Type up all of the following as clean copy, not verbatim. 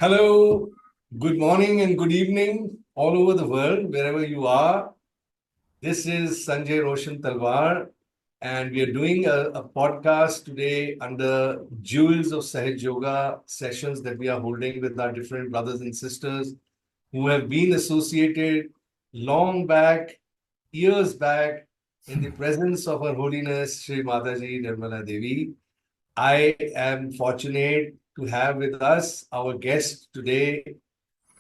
Hello, good morning and good evening all over the world, wherever you are. This is Sanjay Talwar, and we are doing a podcast today under Jewels of Sahaja Yoga sessions that we are holding with our different brothers and sisters who have been associated long back, years back, in the presence of Her Holiness Shri Mataji Nirmala Devi. I am fortunate to have with us our guest today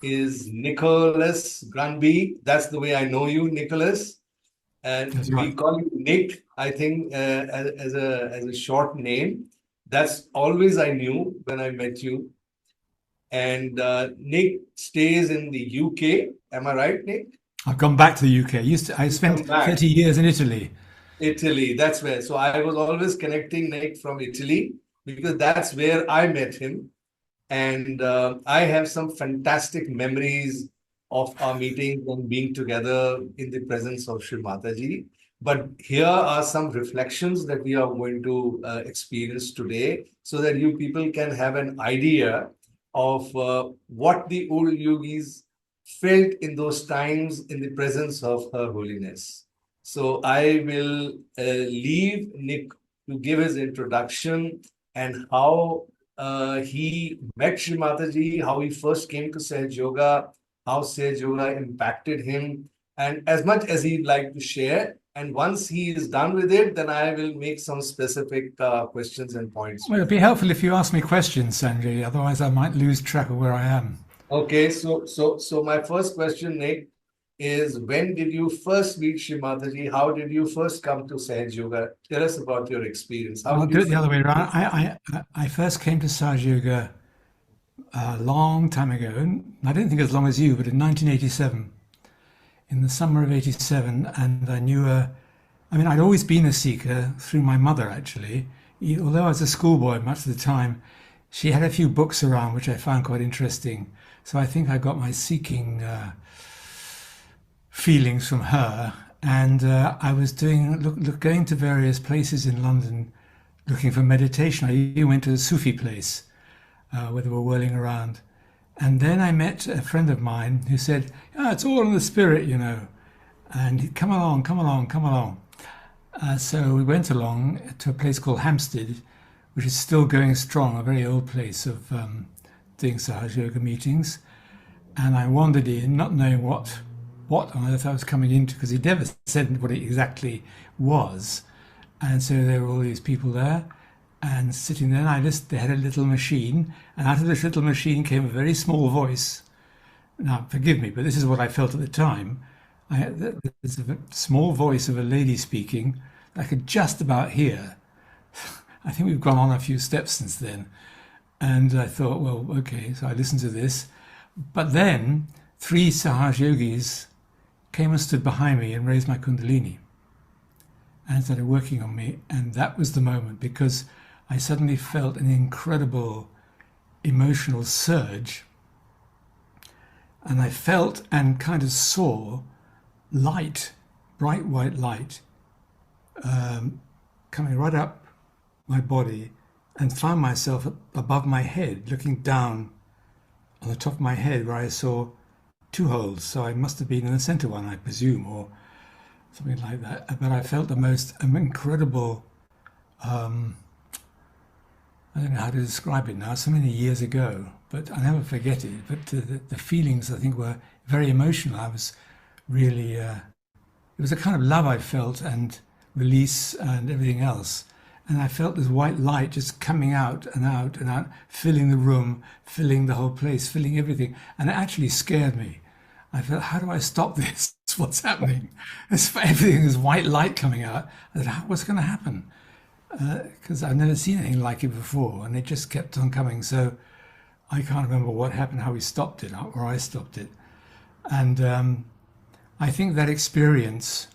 is Nicholas Granby. That's the way I know you, Nicholas. And That's we right. call you Nick, I think, as a short name. That's always I knew when I met you. And Nick stays in the UK. Am I right, Nick? I've gone back to the UK. I You spent come back. 30 years in Italy. Italy, that's where. So I was always connecting Nick from Italy because that's where I met him. And I have some fantastic memories of our meetings and being together in the presence of Shri Mataji. But here are some reflections that we are going to experience today so that you people can have an idea of what the old yogis felt in those times in the presence of Her Holiness. So I will leave Nick to give his introduction and how he met Shri Mataji, how he first came to Sahaja Yoga, how Sahaja Yoga impacted him, and as much as he'd like to share. And once he is done with it, then I will make some specific questions and points Well, for it'd be him. helpful if you ask me questions, Sanjay. Otherwise, I might lose track of where I am. Okay, so my first question, Nick, is when did you first meet Shri Mataji? How did you first come to Sahaja Yoga? Tell us about your experience. How I'll did do you it the first other way meet? around. I first came to Sahaja Yoga a long time ago. And I don't think as long as you, but in 1987, in the summer of 87. And I knew I'd always been a seeker through my mother, actually. Although I was a schoolboy much of the time, she had a few books around which I found quite interesting. So I think I got my seeking feelings from her. And I was going to various places in London looking for meditation. I even went to a Sufi place where they were whirling around. And then I met a friend of mine who said, "Oh, it's all in the spirit, you know. And come along, come along, come along." So we went along to a place called Hampstead, which is still going strong, a very old place of doing Sahaja Yoga meetings. And I wandered in, not knowing what on earth I was coming into, because he never said what it exactly was. And so there were all these people there, and sitting there, and they had a little machine, and out of this little machine came a very small voice. Now, forgive me, but this is what I felt at the time. There's a small voice of a lady speaking I could just about hear. I think we've gone on a few steps since then. And I thought, well, okay, so I listened to this. But then three Sahaja Yogis came and stood behind me and raised my Kundalini and started working on me. And that was the moment because I suddenly felt an incredible emotional surge. And I felt and kind of saw light, bright white light, coming right up my body, and found myself above my head, looking down on the top of my head where I saw two holes. So I must have been in the center one, I presume, or something like that. But I felt the most incredible, I don't know how to describe it now, so many years ago, but I never forget it. But the feelings, I think, were very emotional. I was really, it was a kind of love I felt and release and everything else. And I felt this white light just coming out and out and out, filling the room, filling the whole place, filling everything. And it actually scared me. I felt, how do I stop this? What's happening? Everything is white light coming out. I thought, what's going to happen? Because I've never seen anything like it before, and it just kept on coming. So I can't remember what happened, how we stopped it, or I stopped it. And I think that experience.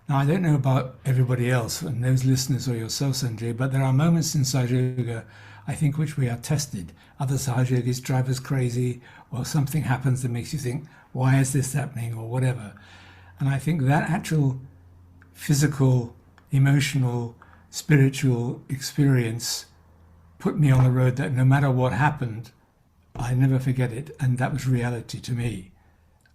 Now I don't know about everybody else and those listeners or yourself, Sanjay, but there are moments in Sahaja Yoga, I think, which we are tested. Other Sahaja Yogis drive us crazy, or something happens that makes you think, why is this happening, or whatever. And I think that actual physical, emotional, spiritual experience put me on the road that no matter what happened, I never forget it, and that was reality to me.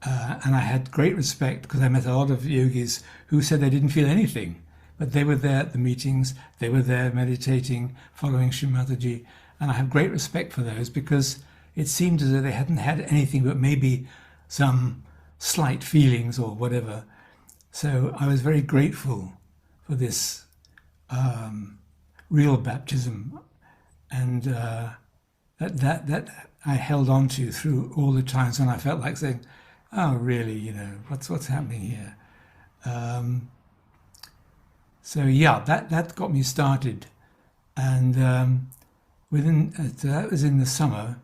And I had great respect because I met a lot of yogis who said they didn't feel anything, but they were there at the meetings, they were there meditating, following Shri Mataji, and I have great respect for those because it seemed as though they hadn't had anything but maybe some slight feelings or whatever. So I was very grateful for this real baptism, and that I held on to through all the times when I felt like saying, "Oh, really? You know, what's happening here?" So yeah, that got me started, and that was in the summer,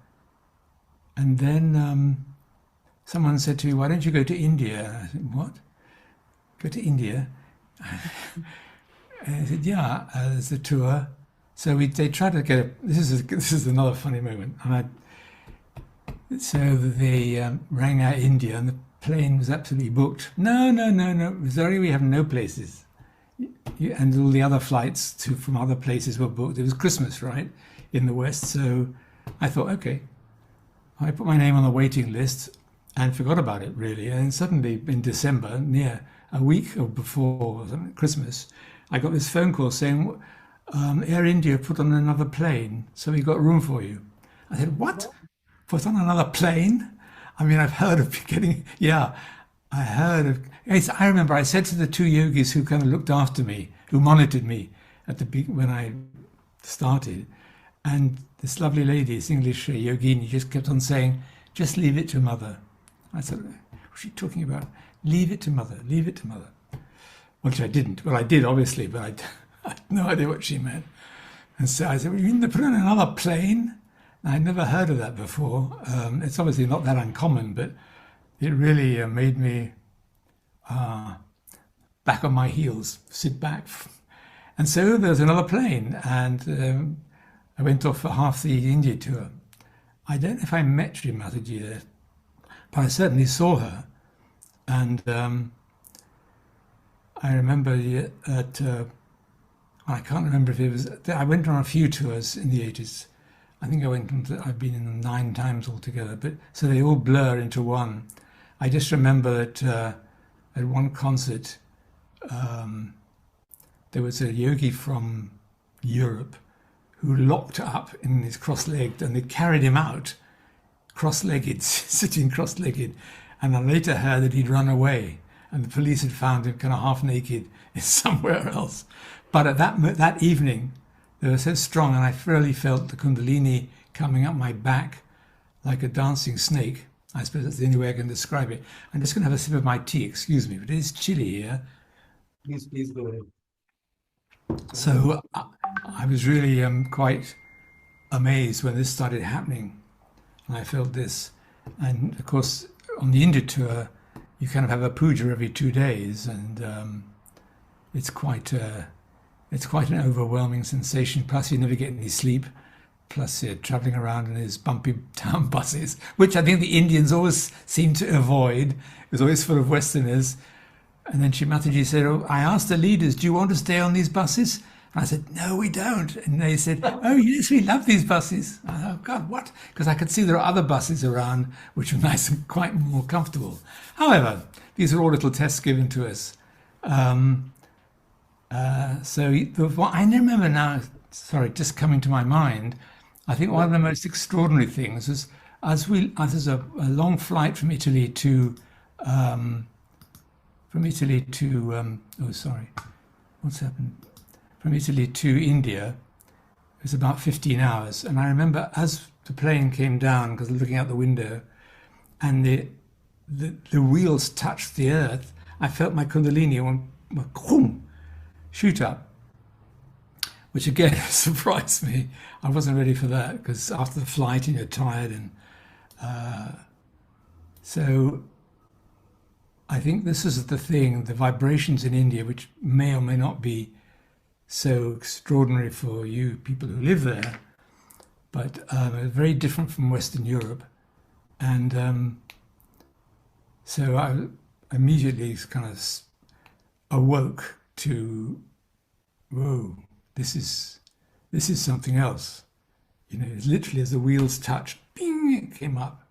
and then someone said to me, "Why don't you go to India?" I said, "What? Go to India?" And I said, "Yeah, there's a tour." So they tried to get this is another funny moment. So they rang out India, and the plane was absolutely booked. No, sorry, we have no places. And all the other flights from other places were booked. It was Christmas, right, in the West. So I thought, okay. I put my name on the waiting list and forgot about it, really. And suddenly in December, near a week or before Christmas, I got this phone call saying, Air India put on another plane, so we got room for you. I said, what? Put on another plane? I mean, I've heard of getting, yeah, I heard of, I remember I said to the two yogis who kind of looked after me, who monitored me when I started, and this lovely lady, this English yogini, just kept on saying, just leave it to mother. I said, what's she talking about? Leave it to mother, leave it to mother. Which I didn't. Well, I did, obviously, but I had no idea what she meant. And so I said, well, you mean to put on another plane? I'd never heard of that before. It's obviously not that uncommon, but it really made me back on my heels, sit back. And so there was another plane, and I went off for half the India tour. I don't know if I met Shri Mataji there, but I certainly saw her. And I remember I can't remember if it was, I went on a few tours in the 80s. I think I've been in them 9 times altogether, but so they all blur into one. I just remember that at one concert, there was a yogi from Europe who locked up in his cross-legged, and they carried him out cross-legged, sitting cross-legged. And I later heard that he'd run away, and the police had found him kind of half naked somewhere else. But at that evening, they were so strong, and I really felt the Kundalini coming up my back like a dancing snake. I suppose that's the only way I can describe it. I'm just going to have a sip of my tea, excuse me, but it is chilly here. Please go ahead. So I was really quite amazed when this started happening, and I felt this. And of course, on the India tour, you kind of have a puja every 2 days, and it's quite an overwhelming sensation. Plus, you never get any sleep. Plus, you're traveling around in these bumpy town buses, which I think the Indians always seem to avoid. It was always full of Westerners. And then Shri Mataji said, "Oh, I asked the leaders, do you want to stay on these buses?" And I said, "No, we don't." And they said, "Oh, yes, we love these buses." I thought, "Oh, God, what?" Because I could see there are other buses around which were nice and quite more comfortable. However, these are all little tests given to us. So what I remember now, sorry, just coming to my mind, I think one of the most extraordinary things was as there's a long flight from Italy to From Italy to India. It was about 15 hours, and I remember as the plane came down, because looking out the window, and the wheels touched the earth, I felt my Kundalini shoot up, which again surprised me. I wasn't ready for that, because after the flight, you're tired, and so I think this is the thing, the vibrations in India, which may or may not be so extraordinary for you people who live there, but very different from Western Europe. And so I immediately kind of awoke to, whoa, this is something else. You know, it's literally as the wheels touched, bing, came up.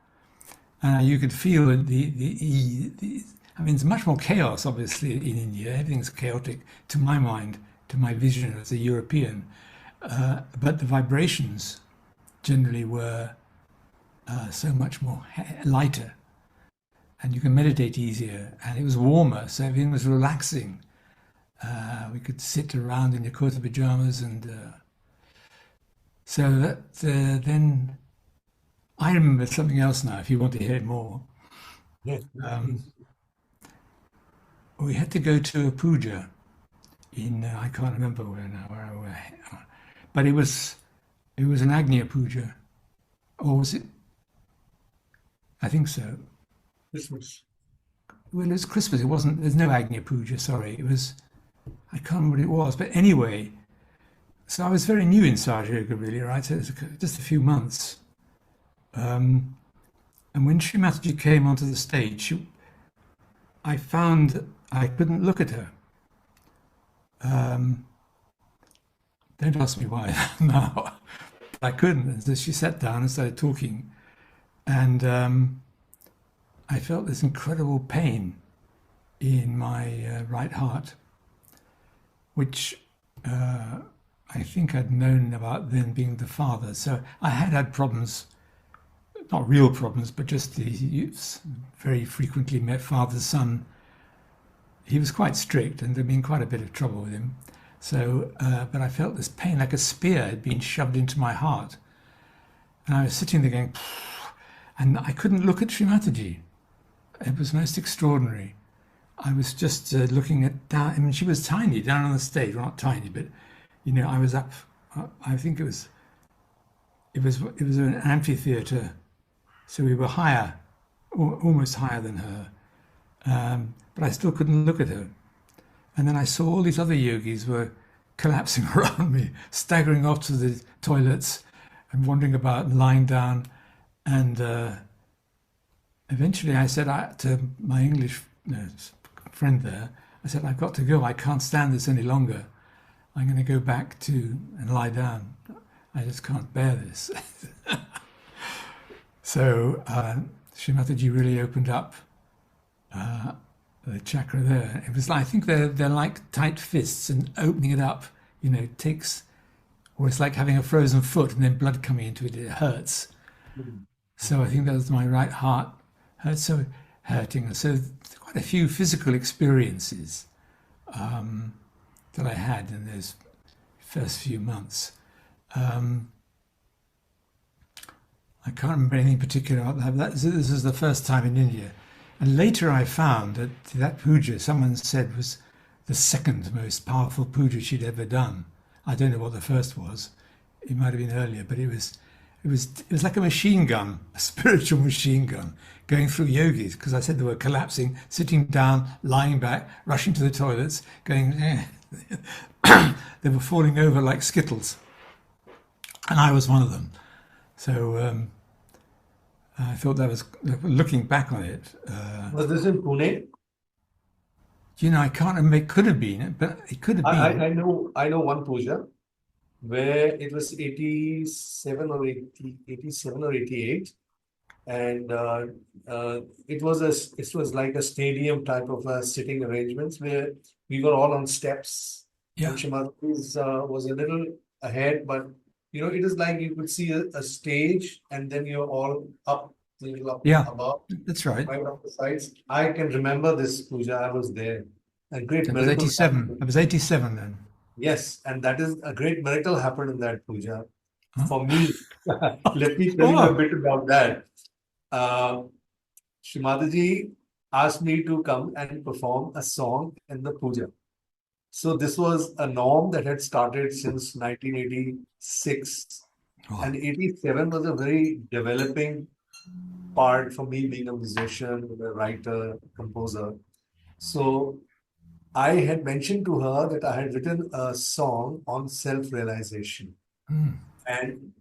You could feel the I mean, it's much more chaos, obviously, in India. Everything's chaotic to my mind, to my vision as a European. But the vibrations generally were so much more lighter, and you can meditate easier. And it was warmer, so everything was relaxing. We could sit around in your kurta pajamas, and so that then I remember something else now. If you want to hear it more, Yes, please. we had to go to a puja in I can't remember where now, but it was an Agnya puja, or was it? I think so. Christmas. Well, it was Christmas. It wasn't. There's no Agnya puja. Sorry, it was. I can't remember what it was, but anyway. So I was very new in Sahaja Yoga, really, right? So it was just a few months. And when Shri Mataji came onto the stage, I found I couldn't look at her. Don't ask me why now. I couldn't. And so she sat down and started talking. And I felt this incredible pain in my right heart, which I think I'd known about then being the father. So I had problems, not real problems, but just the very frequently met father-son. He was quite strict, and there'd been quite a bit of trouble with him. So, but I felt this pain like a spear had been shoved into my heart. And I was sitting there going, and I couldn't look at Shri Mataji. It was most extraordinary. I was just looking at down. I mean, she was tiny down on the stage. Well, not tiny, but I was up. I think it was an amphitheater, so we were higher, almost higher than her. But I still couldn't look at her. And then I saw all these other yogis were collapsing around me, staggering off to the toilets and wandering about and lying down. And eventually I said to my English friend there, I said, I've got to go. I can't stand this any longer. I'm going to go back and lie down. I just can't bear this. So Shri Mataji really opened up the chakra there. It was like, I think they're like tight fists, and opening it up, takes, or it's like having a frozen foot and then blood coming into it. It hurts. So I think that was my right heart hurting. So quite a few physical experiences that I had in those first few months. I can't remember anything particular about that. This is the first time in India. And later I found that puja, someone said, was the second most powerful puja she'd ever done. I don't know what the first was. It might have been earlier, but it was like a machine gun, a spiritual machine gun, going through yogis, because I said they were collapsing, sitting down, lying back, rushing to the toilets, going, they were falling over like skittles. And I was one of them. So I thought that was, looking back on it. Was this in Pune? I can't remember. It could have been, but it could have been. I know one puja where it was 87 or 88, and it was like a stadium type of sitting arrangements where we were all on steps. Yeah. And Shri Mataji was a little ahead, but it is like you could see a stage, and then you're all up, above, That's right. right on the sides. I can remember this puja. I was there. A great It was miracle 87. happened. I was 87 then. Yes, and that is a great miracle happened in that puja Huh? for me. Let me tell you a bit about that. Shri Mataji asked me to come and perform a song in the puja. So this was a norm that had started since 1986. Oh. And 87 was a very developing part for me, being a musician, a writer, composer. So I had mentioned to her that I had written a song on self-realization. And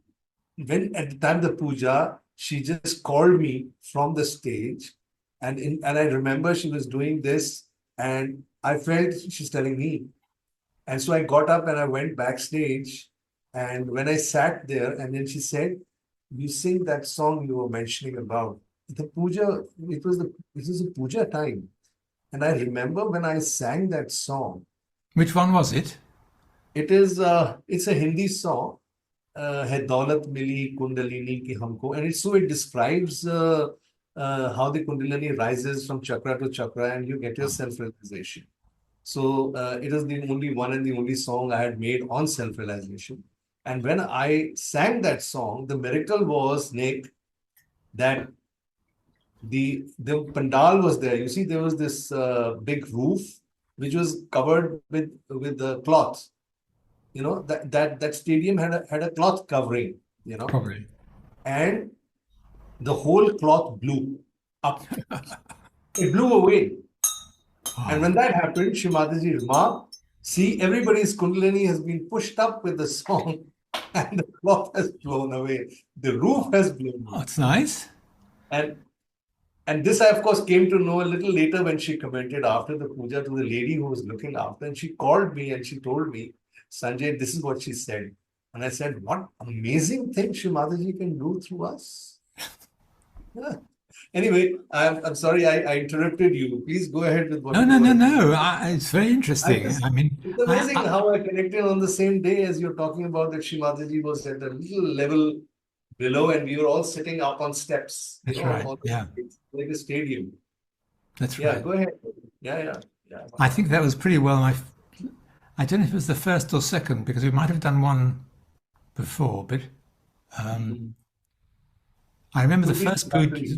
when at the time of the puja, she just called me from the stage, and I remember she was doing this, and I felt she's telling me. And so I got up and I went backstage, and when I sat there, and then she said, you sing that song you were mentioning about the puja. It was a puja time, and I remember when I sang that song. Which one was it? It's a Hindi song. है दौलत मिली कुंडलिनी की हमको, and it describes how the kundalini rises from chakra to chakra and you get your self-realization. So it is the only one and the only song I had made on self-realization. And when I sang that song, the miracle was, Nick, that the pandal was there. You see, there was this big roof which was covered with the cloth. You know, that stadium had a cloth covering, you know, Probably. and the whole cloth blew up. It blew away. And when that happened, Shri Mataji remarked, see, everybody's kundalini has been pushed up with the song and the cloth has blown away. The roof has blown Oh, away. it's nice. And this, I, of course, came to know a little later when she commented after the puja to the lady who was looking after. And she called me and she told me, Sanjay, this is what she said. And I said, what amazing thing Shri Mataji can do through us. Yeah. Anyway, I'm sorry I interrupted you. Please go ahead with what No, you no, were no, no. It's very interesting. It's I amazing how I connected on the same day as you're talking about that Shri Mataji was at a little level below and we were all sitting up on steps, That's right. Yeah, like a stadium. that's Yeah, right. go ahead. Yeah. I think that was pretty well I don't know if it was the first or second because we might have done one before, but I remember the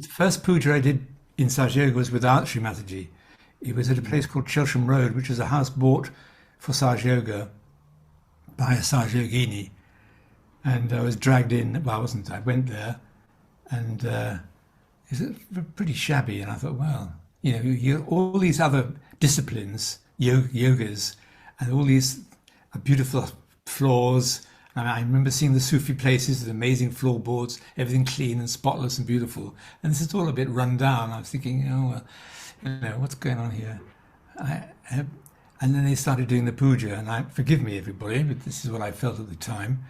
first puja I did in Sahaja Yoga was without Shri Mataji. It was at a place called Chelsham Road, which is a house bought for Sahaja Yoga by a Sahaja Yogini. And I was dragged in. Well, I wasn't. I went there, and it's pretty shabby. And I thought, well, you know, all these other disciplines, yogas, and all these beautiful floors. And I remember seeing the Sufi places with amazing floorboards, everything clean and spotless and beautiful. And this is all a bit run down. I was thinking, oh, well, you know, what's going on here? And then they started doing the puja, and forgive me, everybody, but this is what I felt at the time.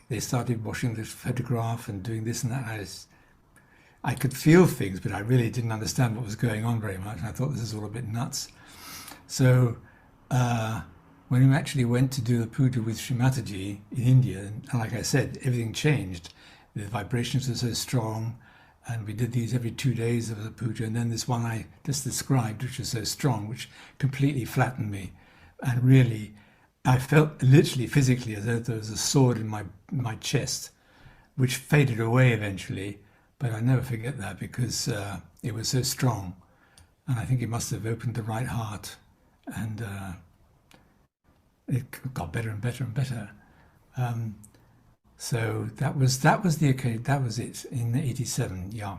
They started washing the photograph and doing this and that. I could feel things, but I really didn't understand what was going on very much. And I thought this is all a bit nuts. So when we actually went to do the puja with Shri Mataji in India, and like I said, everything changed. The vibrations were so strong, and we did these every 2 days of the puja. And then this one I just described, which was so strong, which completely flattened me. And really, I felt literally physically as though there was a sword in my chest, which faded away eventually. But I never forget that because it was so strong. And I think it must have opened the right heart. And it got better and better and better. So that was the occasion. That was it in '87. Yeah,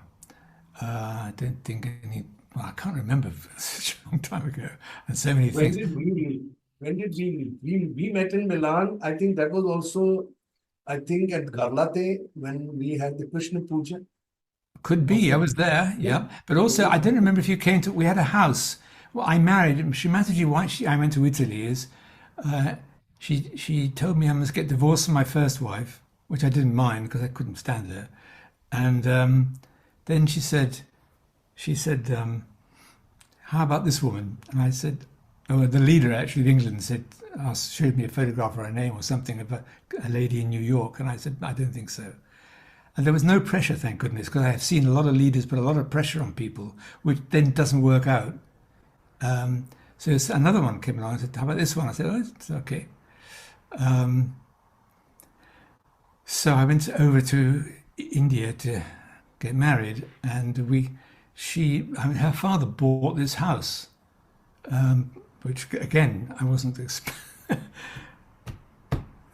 I don't think any. Well, I can't remember. Such a long time ago, and so many things. When did we met in Milan? I think that was also, I think at Garlate when we had the Krishna Puja. Could be. I was there. Yeah, but also I don't remember if you came to. We had a house. Well, I married Shri Mataji. Why I went to Italy is. She told me I must get divorced from my first wife, which I didn't mind because I couldn't stand her. And then she said, how about this woman? And I said, oh, the leader actually of England showed me a photograph of her name or something of a lady in New York. And I said, I don't think so. And there was no pressure, thank goodness, because I have seen a lot of leaders put a lot of pressure on people, which then doesn't work out. So another one came along and said, how about this one? I said, oh, it's okay. So I went over to India to get married, and her father bought this house, which again, I wasn't it's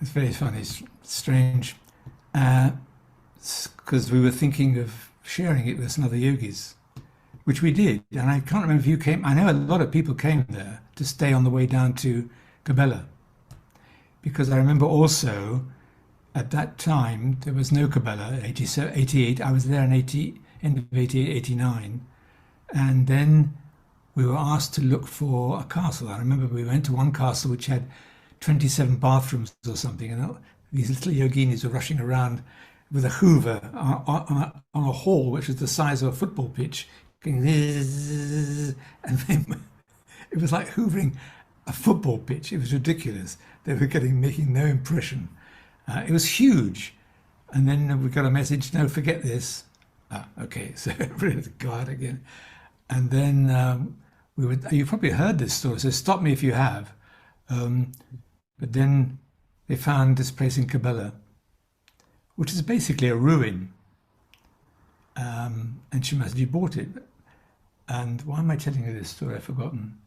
very funny, strange, because we were thinking of sharing it with some other yogis, which we did. And I can't remember if you came. I know a lot of people came there to stay on the way down to Cabella, because I remember also at that time there was no Cabella, 88. I was there in end of 88, 89. And then we were asked to look for a castle. I remember we went to one castle which had 27 bathrooms or something, and these little yoginis were rushing around with a hoover on a hall which is the size of a football pitch, going and then it was like hoovering a football pitch. It was ridiculous. They were making no impression. It was huge. And then we got a message, no, forget this. Okay, so go out again. And then you probably heard this story, so stop me if you have. But then they found this place in Cabella, which is basically a ruin. And Shri Mataji bought it. And why am I telling you this story? I've forgotten.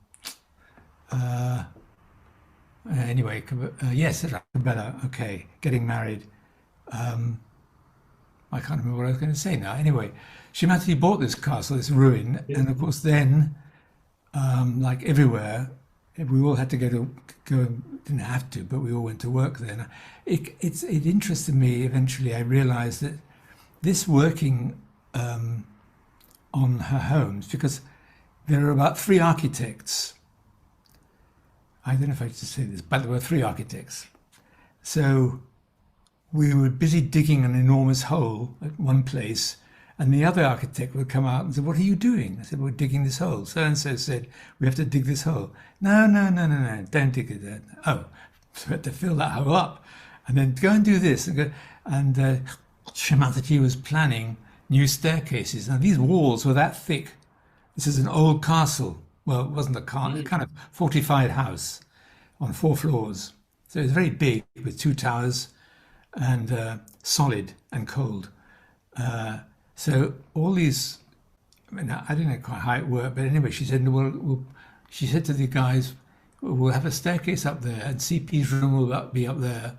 Anyway, yes, Cabella, okay, getting married. I can't remember what I was going to say now. Anyway, Shri Mataji bought this castle, this ruin, and of course then, like everywhere, we all had to go, didn't have to, but we all went to work there. It interested me eventually. I realized that this working on her homes, because there are about 3 architects. I don't know if I should say this, but there were 3 architects. So we were busy digging an enormous hole at one place, and the other architect would come out and say, "What are you doing?" I said, "We're digging this hole." So-and-so said, "We have to dig this hole." No, don't dig it. Oh, so we had to fill that hole up and then go and do this. And Shri Mataji was planning new staircases. Now, these walls were that thick. This is an old castle. Well, it wasn't a kind of fortified house on 4 floors. So it was very big with 2 towers and solid and cold. So all these, I mean, I don't know quite how it worked, but anyway, she said, she said to the guys, "We'll have a staircase up there, and CP's room will be up there."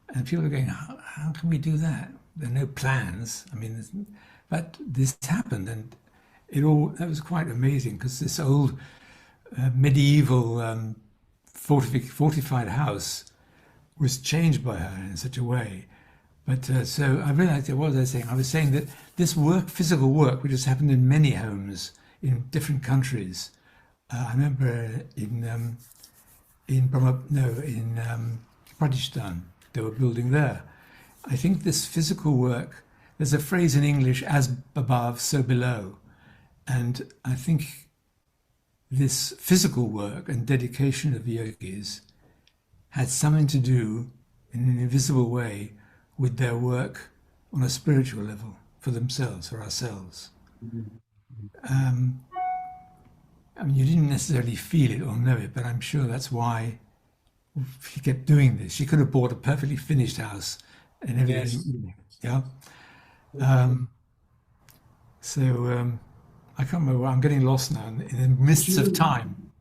And people are going, how can we do that? There are no plans. I mean, but this happened, and that was quite amazing, because this old medieval fortified house was changed by her in such a way. But so I realized what was I saying? I was saying that this physical work, which has happened in many homes in different countries. I remember in Pakistan, they were building there. I think this physical work, there's a phrase in English, "as above, so below." And I think this physical work and dedication of yogis had something to do in an invisible way with their work on a spiritual level for themselves, for ourselves. I mean, you didn't necessarily feel it or know it, but I'm sure that's why she kept doing this. She could have bought a perfectly finished house and everything. Yes. Yeah. I can't remember. I'm getting lost now in the mists of time.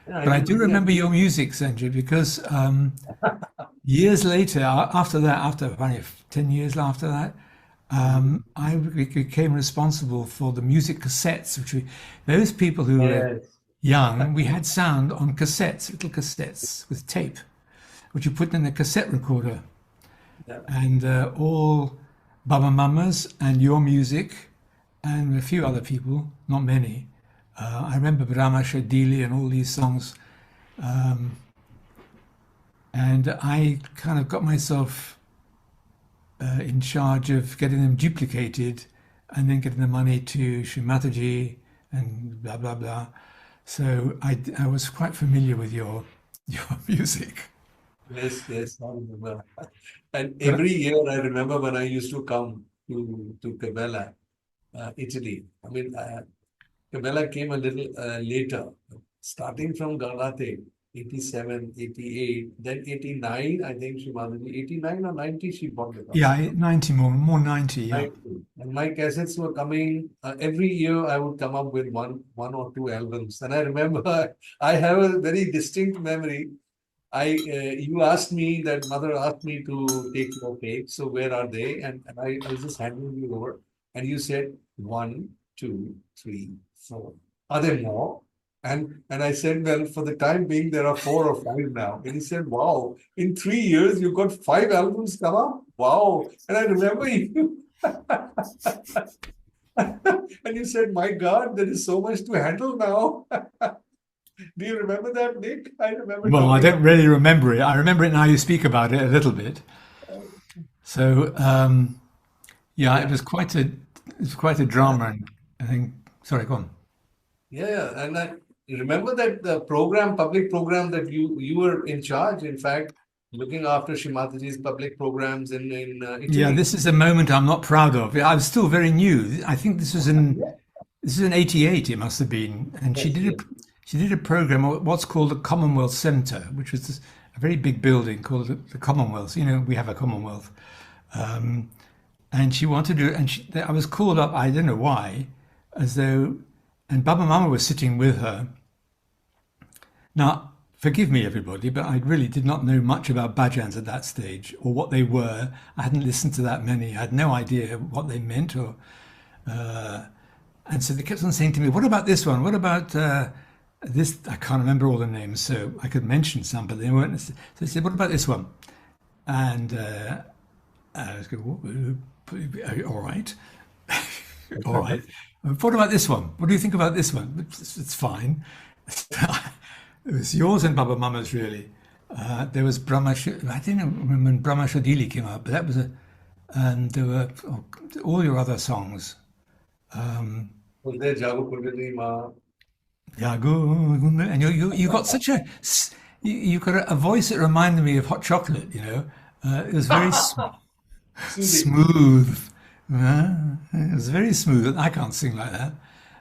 But I do remember your music, Sanjay, because years later, after that, after 10 years after that, I became responsible for the music cassettes, those people who were young, we had sound on cassettes, little cassettes with tape, which you put in a cassette recorder. Yeah. And all Baba Mamas and your music and a few other people, not many. I remember Brahma Shadili and all these songs. And I kind of got myself in charge of getting them duplicated and then getting the money to Shri Mataji and blah, blah, blah. So I was quite familiar with your music. Yes, I remember. And every year I remember when I used to come to Cabella, Italy. I mean, Cabella came a little later, starting from Galate, 87, 88, then 89, I think Shri Mataji, 89 or 90 she bought the castle. Yeah, 90 more 90, yeah. 90. And my cassettes were coming, every year I would come up with one or two albums. And I remember, I have a very distinct memory. You asked me, that mother asked me to take your cake, so where are they? And I was just handing you over, and you said 1, 2, 3, 4. Are there more? And I said, well, for the time being, there are 4 or 5 now. And he said, wow, in 3 years, you got 5 albums come up? Wow. And I remember you. And you said, my God, there is so much to handle now. Do you remember that, Nick? I remember. Well, I don't really remember it. I remember it now you speak about it a little bit. So, Yeah, Yeah. it was quite a drama, and I think. Sorry, go on. Yeah, yeah. And I remember that the program, public program that you were in charge, in fact, looking after Shri Mataji's public programs in Yeah, Italy. this is a moment I'm not proud of. I was still very new. I think Yeah. this was in '88. It must have been, and Yes, yes. she did a program, what's called the Commonwealth Centre, which was a very big building called the Commonwealth. You know, we have a Commonwealth, and she wanted to, I was called up. I don't know why, as though, and Baba Mama was sitting with her. Now, forgive me, everybody, but I really did not know much about bhajans at that stage or what they were. I hadn't listened to that many. I had no idea what they meant, or and so they kept on saying to me, "What about this one? What about this?" I can't remember all the names, so I could mention some, but they weren't. So they said, "What about this one?" And I was going, "All right, all right. What about this one? What do you think about this one?" It's fine. It was yours and Baba Mama's really. There was I didn't remember when Brahma Shodili came out, but that was a, and there were all your other songs. Was there Jago Kundalini Ma? Yeah, good. And you got such you got a voice that reminded me of hot chocolate. You know, it was very Soothing. smooth. It was very smooth. I can't sing like that,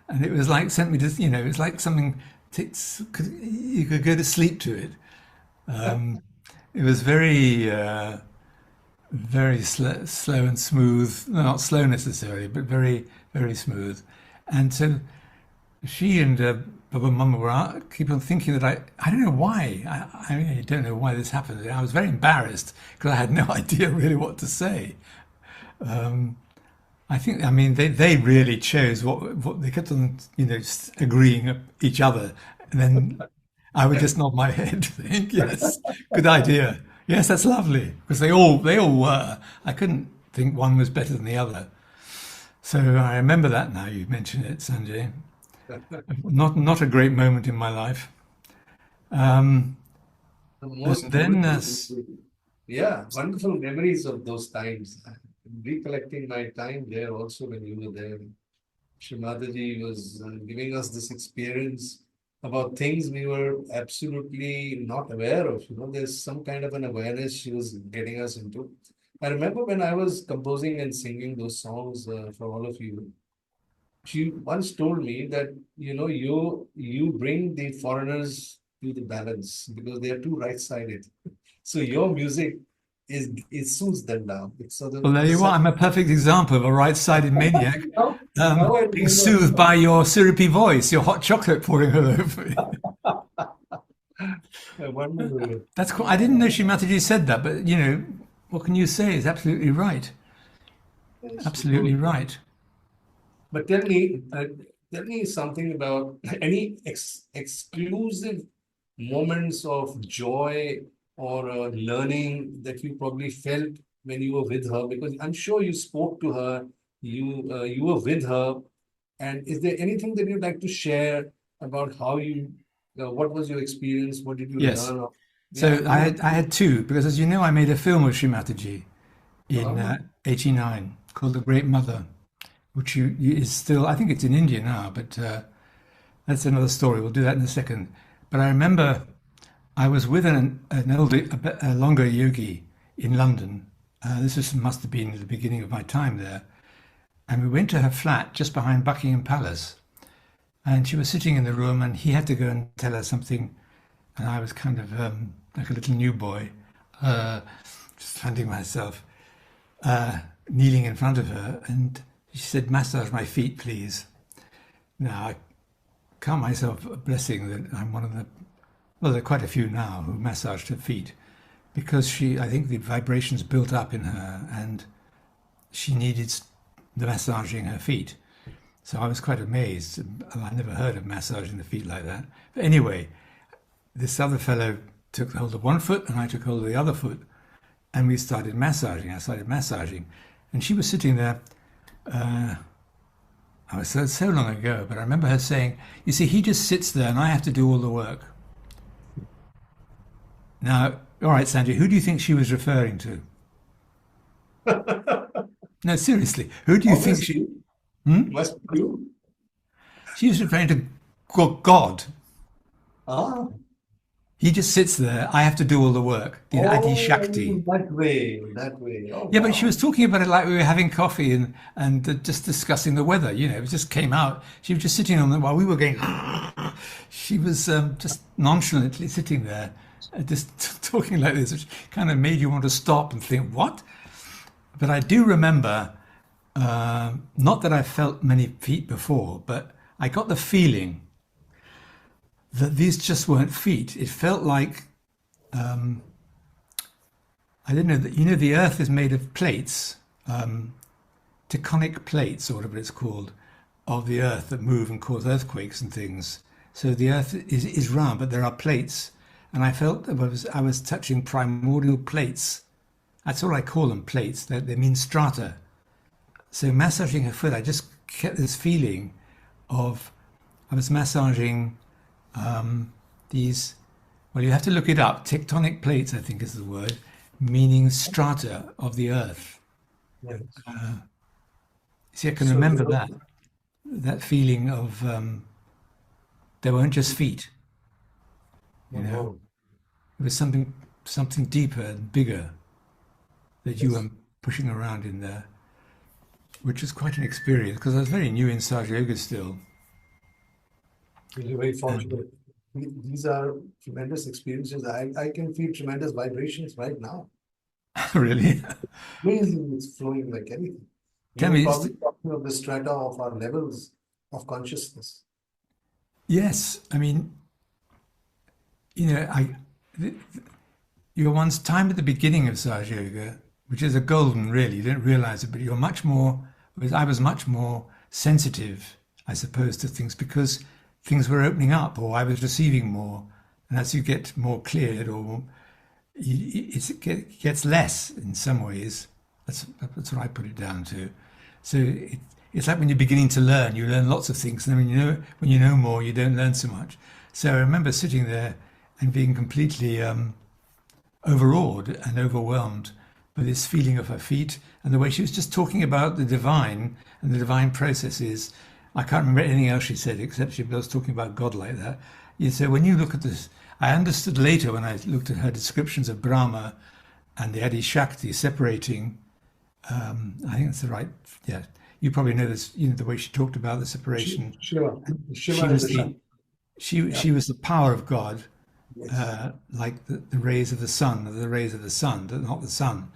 and it was like sent me to it's like something you could go to sleep to it. It was very slow and smooth. No, not slow necessarily, but very smooth. And so she and Baba Mama were keep on thinking that I don't know why. I really don't know why this happened. I was very embarrassed because I had no idea really what to say. I mean, they really chose what they kept on, agreeing each other. And then I would just nod my head, think, yes, good idea. Yes, that's lovely. Because they all were. I couldn't think one was better than the other. So I remember that now you mention it, Sanjay. Not a great moment in my life. Um, The and most then, wonderful, yeah, wonderful memories of those times. Recollecting my time there also when you were there. Shri Mataji was giving us this experience about things we were absolutely not aware of. There's some kind of an awareness she was getting us into. I remember when I was composing and singing those songs for all of you, she once told me that you bring the foreigners to the balance because they are too right-sided. So your music it soothes them down. It's sort of well, there you are. I'm a perfect example of a right-sided maniac now I being remember. soothed by your syrupy voice, your hot chocolate pouring all over me. I wonder. That's cool. I didn't know Shri Mataji said that, but what can you say? It's absolutely right. She told. Absolutely right. But tell me something about any exclusive moments of joy or learning that you probably felt when you were with her, because I'm sure you spoke to her, you were with her, and is there anything that you'd like to share about how what was your experience, what did you Yes. learn? Yeah, So go ahead. I had two because, as you know, I made a film of Shri Mataji in Uh-huh. '89 called The Great Mother, which is still, I think it's in India now, but that's another story. We'll do that in a second. But I remember I was with an older, a longer yogi in London. Must have been at the beginning of my time there. And we went to her flat just behind Buckingham Palace. And she was sitting in the room, and he had to go and tell her something. And I was kind of like a little new boy, uh, just finding myself kneeling in front of her. And she said, "Massage my feet, please." Now, I count myself a blessing that I'm one of the, well, there are quite a few now who massaged her feet because I think the vibrations built up in her and she needed the massaging her feet. So I was quite amazed. I never heard of massaging the feet like that. But anyway, this other fellow took hold of one foot and I took hold of the other foot and we started massaging. I started massaging and she was sitting there. I was so long ago, but I remember her saying, "You see, he just sits there and I have to do all the work." Now, all right, Sanjay, who do you think she was referring to? No, seriously. Who do you think she? Obviously, Hmm? must be you. She was referring to God. Ah, He just sits there. I have to do all the work. The Adi oh, Shakti. that way, that way. Oh, Yeah, but she was wow. talking about it like we were having coffee and just discussing the weather. You know, it just came out. She was just sitting on the while we were going. She was just nonchalantly sitting there, just talking like this, which kind of made you want to stop and think, what? But I do remember, not that I felt many feet before, but I got the feeling that these just weren't feet. It felt like I don't know that the Earth is made of plates, tectonic plates, or whatever it's called, of the Earth that move and cause earthquakes and things. So the Earth is round, but there are plates, and I felt that I was touching primordial plates. That's all I call them, plates. They mean strata. So massaging her foot, I just kept this feeling of I was massaging these. Well, you have to look it up. Tectonic plates, I think, is the word, meaning strata of the Earth. Yes. See, I can So remember you that feeling of they weren't just feet. You know, know, it was something deeper and bigger that you yes, were pushing around in there, which was quite an experience because I was very new in Sahaja Yoga still. you're very And fortunate. These are tremendous experiences. I can feel tremendous vibrations right now. really, Amazing, it's flowing like anything. tell You're me, probably talking of the strata of our levels of consciousness. yes, I mean, I your one's time at the beginning of Sahaja Yoga, which is a golden, really, you don't realize it, but you're much more. I was much more sensitive, I suppose, to things because things were opening up, or I was receiving more, and as you get more cleared, or it gets less in some ways. That's what I put it down to. So it's like when you're beginning to learn, you learn lots of things, and then when you know more, you don't learn so much. So I remember sitting there and being completely overawed and overwhelmed by this feeling of her feet and the way she was just talking about the divine and the divine processes. I can't remember anything else she said except she was talking about God like that. So when you look at this, I understood later when I looked at her descriptions of Brahma and the Adi Shakti separating. I think that's the right. Yeah, you probably know this. You know the way she talked about the separation. Shiva, Shiva She and was the the Shakti. she Yeah, she was the power of God, yes. like the rays of the sun, or the rays of the sun, not the sun.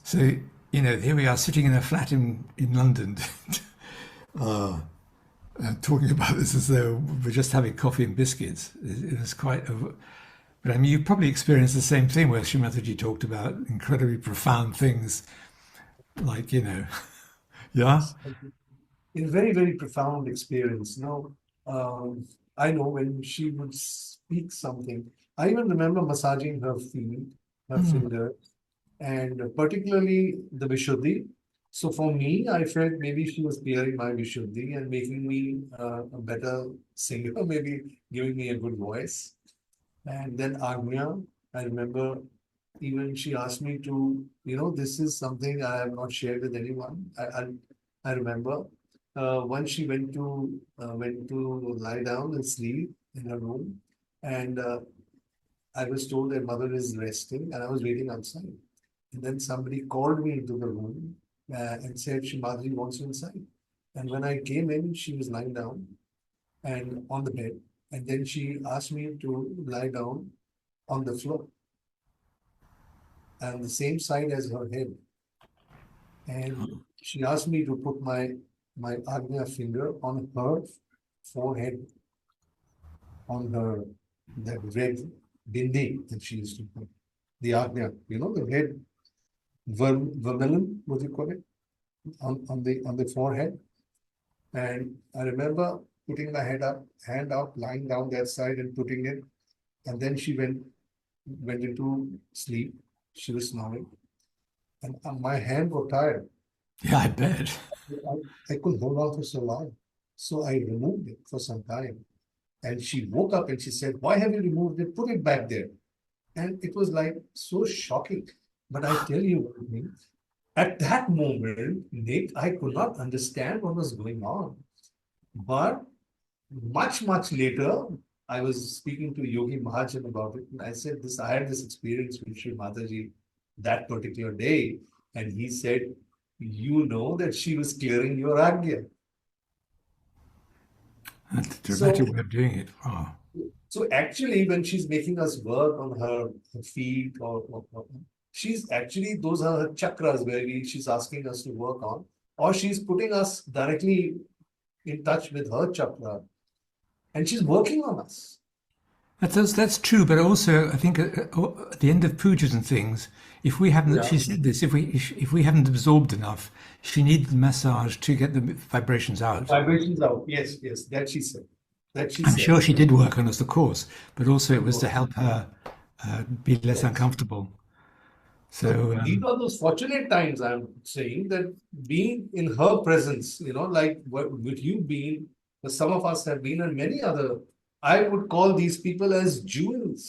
So here we are sitting in a flat in London, talking about this as though we're just having coffee and biscuits. It was quite. But I mean, you probably experienced the same thing where Shri Mataji talked about incredibly profound things, like yeah. Yes. A very, very profound experience. I know when she would speak something, I even remember massaging her feet, her Mm. fingers, and particularly the Vishuddhi. So for me, I felt maybe she was clearing my Vishuddhi and making me a better singer, maybe giving me a good voice. And then Agnya, I remember even she asked me to, this is something I have not shared with anyone. I remember once she went to lie down and sleep in her room, and I was told that mother is resting, and I was waiting outside. And then somebody called me into the room and said, Shimadri wants you inside. And when I came in, she was lying down and on the bed. And then she asked me to lie down on the floor and the same side as her head. And she asked me to put my Agnya finger on her forehead, on her that red bindi that she used to put. The Agnya, the red vermilion, what do you call it? On the forehead. And I remember putting my hand out, lying down that side and putting it. And then she went into sleep. She was snoring. And my hand was tired. Yeah, I bet. I could hold on for so long. So I removed it for some time. And she woke up and she said, Why have you removed it? Put it back there. And it was like so shocking. But I tell you one thing, At that moment, Nick, I could not understand what was going on. But much, much later, I was speaking to Yogi Mahajan about it, and I said this, I had this experience with Shri Mataji that particular day. And he said, you know that she was clearing your Agya. That's a So, dramatic way of doing it. Wow. so actually, when she's making us work on her feet, or she's actually, those are her chakras where she's asking us to work on, or she's putting us directly in touch with her chakra, and she's working on us. That's true, but also I think at the end of pujas and things, if we haven't, Yeah. she said this, if we haven't absorbed enough, she needed massage to get the vibrations out. Vibrations out. Yes, yes, that she said. That she I'm said. sure she did work on us, of course, but also it was to help her be less Yes. uncomfortable. So These are those fortunate times, I'm saying, that being in her presence, like with you being, some of us have been, and many other, I would call these people as jewels.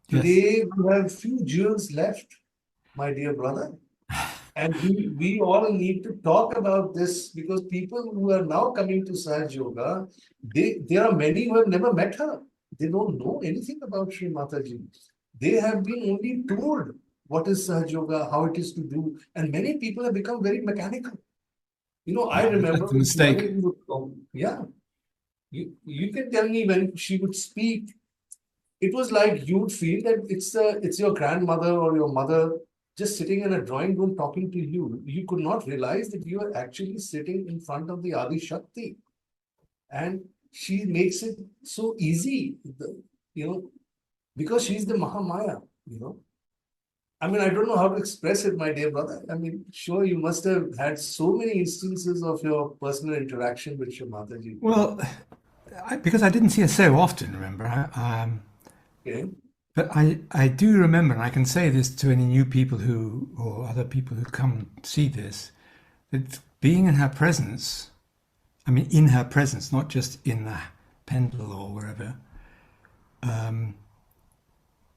yes, Today, we have few jewels left, my dear brother. And we all need to talk about this, because people who are now coming to Sahaja Yoga, there are many who have never met her. They don't know anything about Shri Mataji. They have been only told what is Sahaja Yoga, how it is to do. And many people have become very mechanical. I remember that's a when mistake. Mataji would come. Yeah. You can tell me when she would speak, it was like you would feel that it's your grandmother or your mother just sitting in a drawing room talking to you. You could not realize that you are actually sitting in front of the Adi Shakti, and she makes it so easy, you know, because she's the Mahamaya. I mean, I don't know how to express it, my dear brother. I mean, sure, you must have had so many instances of your personal interaction with your Mataji. Well, because I didn't see her so often, remember? Okay. But I do remember, and I can say this to any new people or other people who come see this, that being in her presence, I mean, in her presence, not just in the pendle or wherever,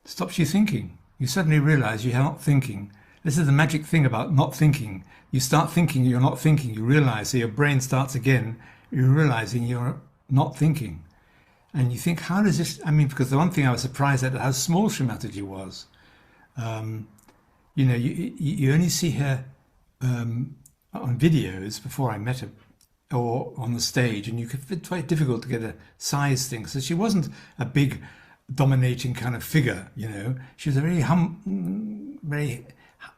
stops you thinking. You suddenly realize you're not thinking. This is the magic thing about not thinking. You start thinking, you're not thinking. You realize, so your brain starts again. You're realizing you're not thinking. And you think, how does this? I mean, because the one thing I was surprised at how small Shri Mataji was. You only see her on videos before I met her, or on the stage, and it's quite difficult to get a size thing. So she wasn't a big, dominating kind of figure. She was a very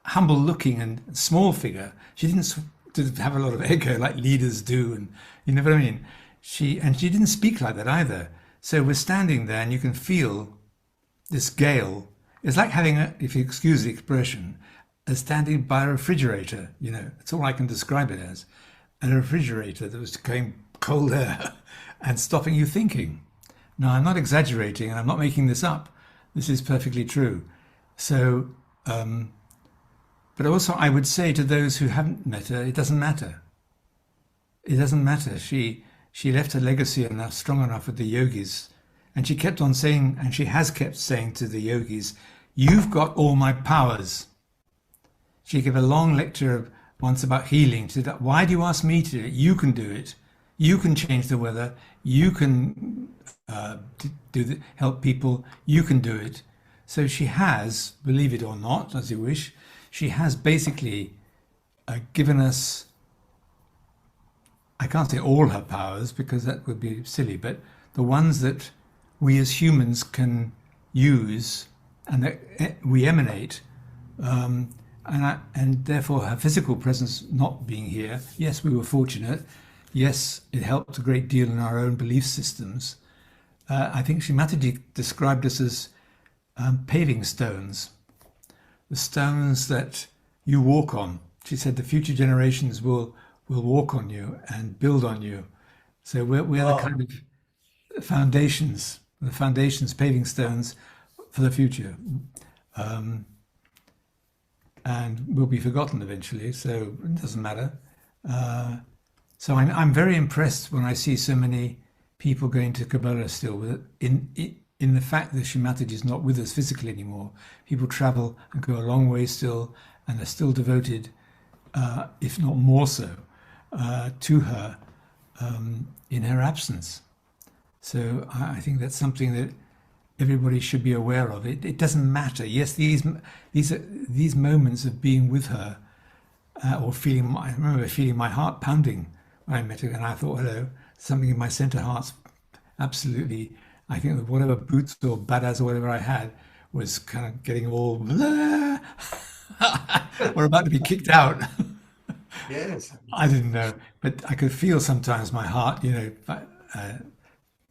humble-looking and small figure. She didn't have a lot of ego like leaders do, and you know what I mean. She didn't speak like that either. So we're standing there, and you can feel this gale. It's like having, if you excuse the expression, standing by a refrigerator. That's all I can describe it as, a refrigerator that was going cold air and stopping you thinking. Now, I'm not exaggerating, and I'm not making this up. This is perfectly true. So, but also I would say to those who haven't met her, it doesn't matter. It doesn't matter. She left a legacy enough, strong enough with the yogis. And she kept on saying, and she has kept saying to the yogis, you've got all my powers. She gave a long lecture once about healing. She said, why do you ask me to do it? You can do it. You can change the weather. You can help people. You can do it. So she has, believe it or not, as you wish, she has basically given us, I can't say all her powers because that would be silly, but the ones that we as humans can use and that we emanate, and therefore her physical presence not being here, yes, we were fortunate. Yes, it helped a great deal in our own belief systems. I think Shri Mataji described us as paving stones, the stones that you walk on. She said the future generations will walk on you and build on you. So we're the kind of foundations, paving stones for the future. And will be forgotten eventually, so it doesn't matter. So I'm very impressed when I see so many people going to Cabella still, in the fact that Shri Mataji is not with us physically anymore. People travel and go a long way still, and are still devoted. if not more so, to her in her absence. So I think that's something that everybody should be aware of. It doesn't matter. Yes, these moments of being with her, or feeling. I remember feeling my heart pounding when I met her, and I thought, hello, something in my center heart's absolutely. I think that whatever boots or badass or whatever I had was kind of getting all. We're about to be kicked out. Yes. I didn't know, but I could feel sometimes my heart,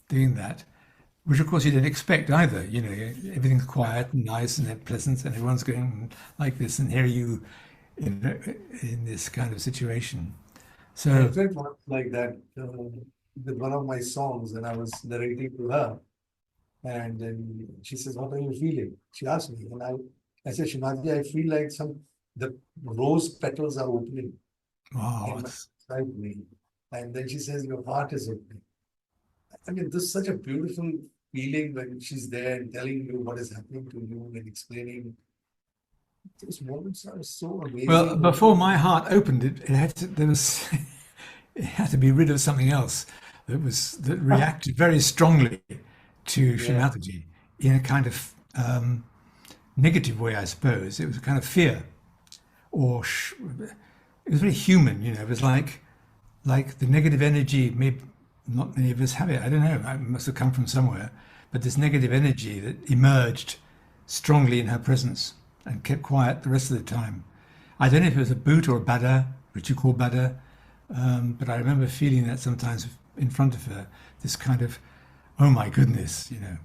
doing that, which of course you didn't expect either. Everything's quiet and nice and pleasant, and everyone's going like this, and here you, in this kind of situation. I So, felt once like that with one of my songs, and I was narrating to her, and then she says, "What are you feeling?" She asked me, and I said, "Shimaji, I feel like the rose petals are opening wow, inside me," and then she says, "Your heart is opening." I mean, this is such a beautiful feeling when she's there and telling you what is happening to you and explaining. Those moments are so well, amazing. before my heart opened, it had to, there was, it had to be rid of something else that reacted very strongly to Shri Yeah, Mataji in a kind of negative way, I suppose. It was a kind of fear, or it was very human. It was like the negative energy. Maybe not many of us have it. I don't know. It must have come from somewhere. But this negative energy that emerged strongly in her presence and kept quiet the rest of the time. I don't know if it was a boot or a bada, which you call bada, but I remember feeling that sometimes in front of her, this kind of, oh my goodness. yeah.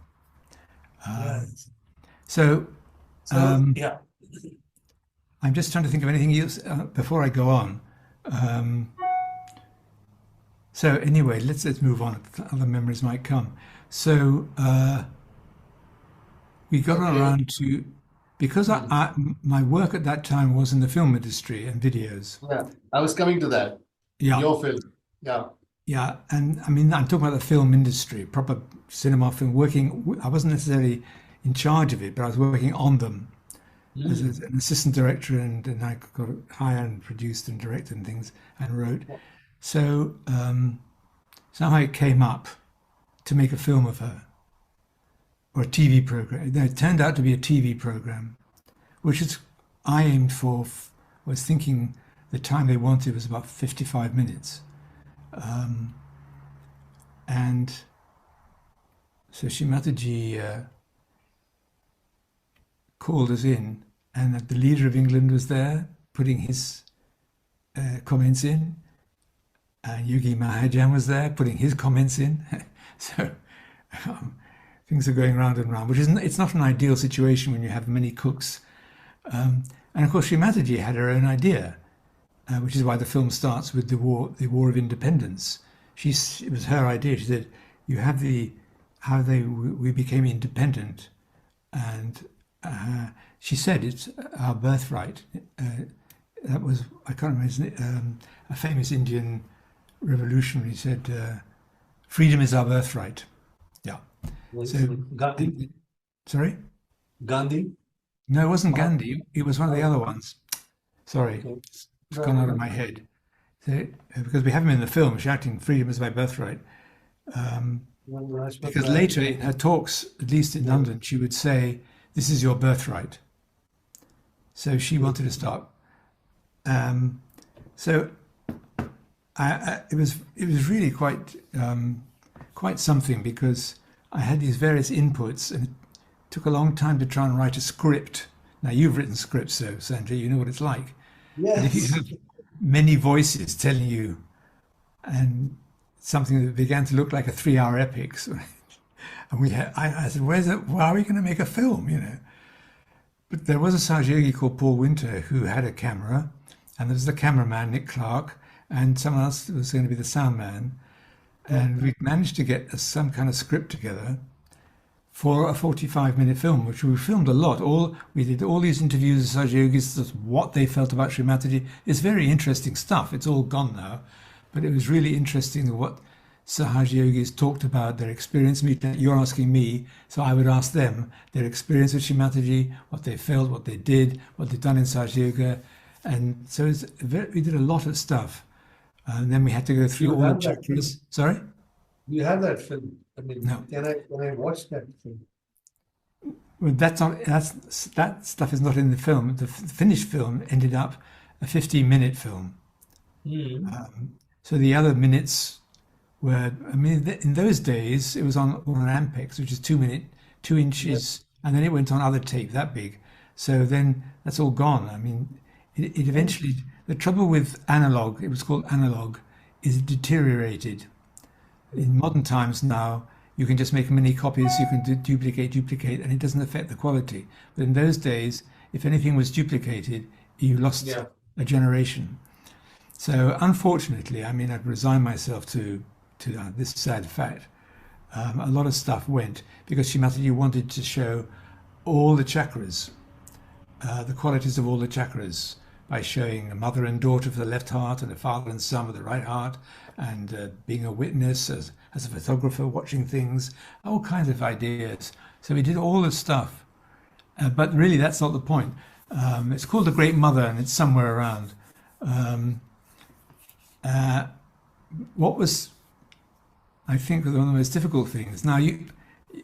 So So yeah, I'm just trying to think of anything else before I go on. So anyway, let's move on. Other memories might come. So we got okay. around to, because my work at that time was in the film industry and videos. Yeah, I was coming to that. Yeah, Your film. Yeah. yeah, and I mean I'm talking about the film industry, proper cinema film. I wasn't necessarily in charge of it, but I was working on them as Mm. an assistant director, and I got hired and produced and directed and things and wrote. So somehow it came up to make a film of her, or a TV program. No, it turned out to be a TV program, which is I aimed for. Was thinking the time they wanted was about 55 minutes, and so Shri Mataji called us in, and the leader of England was there putting his comments in, and Yogi Mahajan was there putting his comments in. So um, things are going round and round, which isn't. It's not an ideal situation when you have many cooks. And of course, Shri Mataji had her own idea, which is why the film starts with the War of Independence. It was her idea. She said, "You have how we became independent," and she said it's our birthright. That was, I can't remember, a famous Indian revolutionary said, "Freedom is our birthright." Yeah. Was So, Gandhi? sorry. Gandhi? No, it wasn't Oh, Gandhi. It was one of the other ones. Sorry, okay. it's No, gone no, out of no. my head. So, because we have him in the film shouting "Freedom is my birthright." No, Rajpat Because Rai. later in her talks, at least in Yeah. London, she would say, "This is your birthright." So she Okay. wanted to start. Um, so it was really quite something, because I had these various inputs, and it took a long time to try and write a script. Now you've written scripts, so Sanjay, you know what it's like. And if you Yes. have many voices telling you, and something that began to look like a 3-hour epic, and I said, why are we going to make a film? But there was a Sahaja Yogi called Paul Winter who had a camera, and there was the cameraman, Nick Clark, and someone else was going to be the sound man. And we managed to get some kind of script together for a 45-minute film, which we filmed a lot. We did all these interviews with Sahaja Yogis, what they felt about Shri Mataji. It's very interesting stuff. It's all gone now, but it was really interesting what Sahaja Yogis talked about their experience. You're asking me, so I would ask them their experience with Shri Mataji, what they felt, what they did, what they've done in Sahaja Yoga, And so we did a lot of stuff. And then we had to go through all the chakras. Sorry? You have that film. I mean, No. can I watch that film? Well, that stuff is not in the film. The finished film ended up a 15-minute film. So the other minutes were, I mean, in those days it was on an Ampex, which is 2 inches, and then it went on other tape that big. So then that's all gone. I mean, it eventually, the trouble with analog, it was called analog, is it deteriorated. In modern times now, you can just make many copies, you can duplicate, and it doesn't affect the quality. But in those days, if anything was duplicated, you lost a generation. So unfortunately, I mean, I've resigned myself to this sad fact. A lot of stuff went because Shri Mataji wanted to show all the chakras, the qualities of all the chakras, by showing a mother and daughter for the left heart and a father and son with the right heart, and being a witness as a photographer watching things, all kinds of ideas. So we did all this stuff, but really that's not the point. It's called The Great Mother, and it's somewhere around. What was, I think, one of the most difficult things. Now,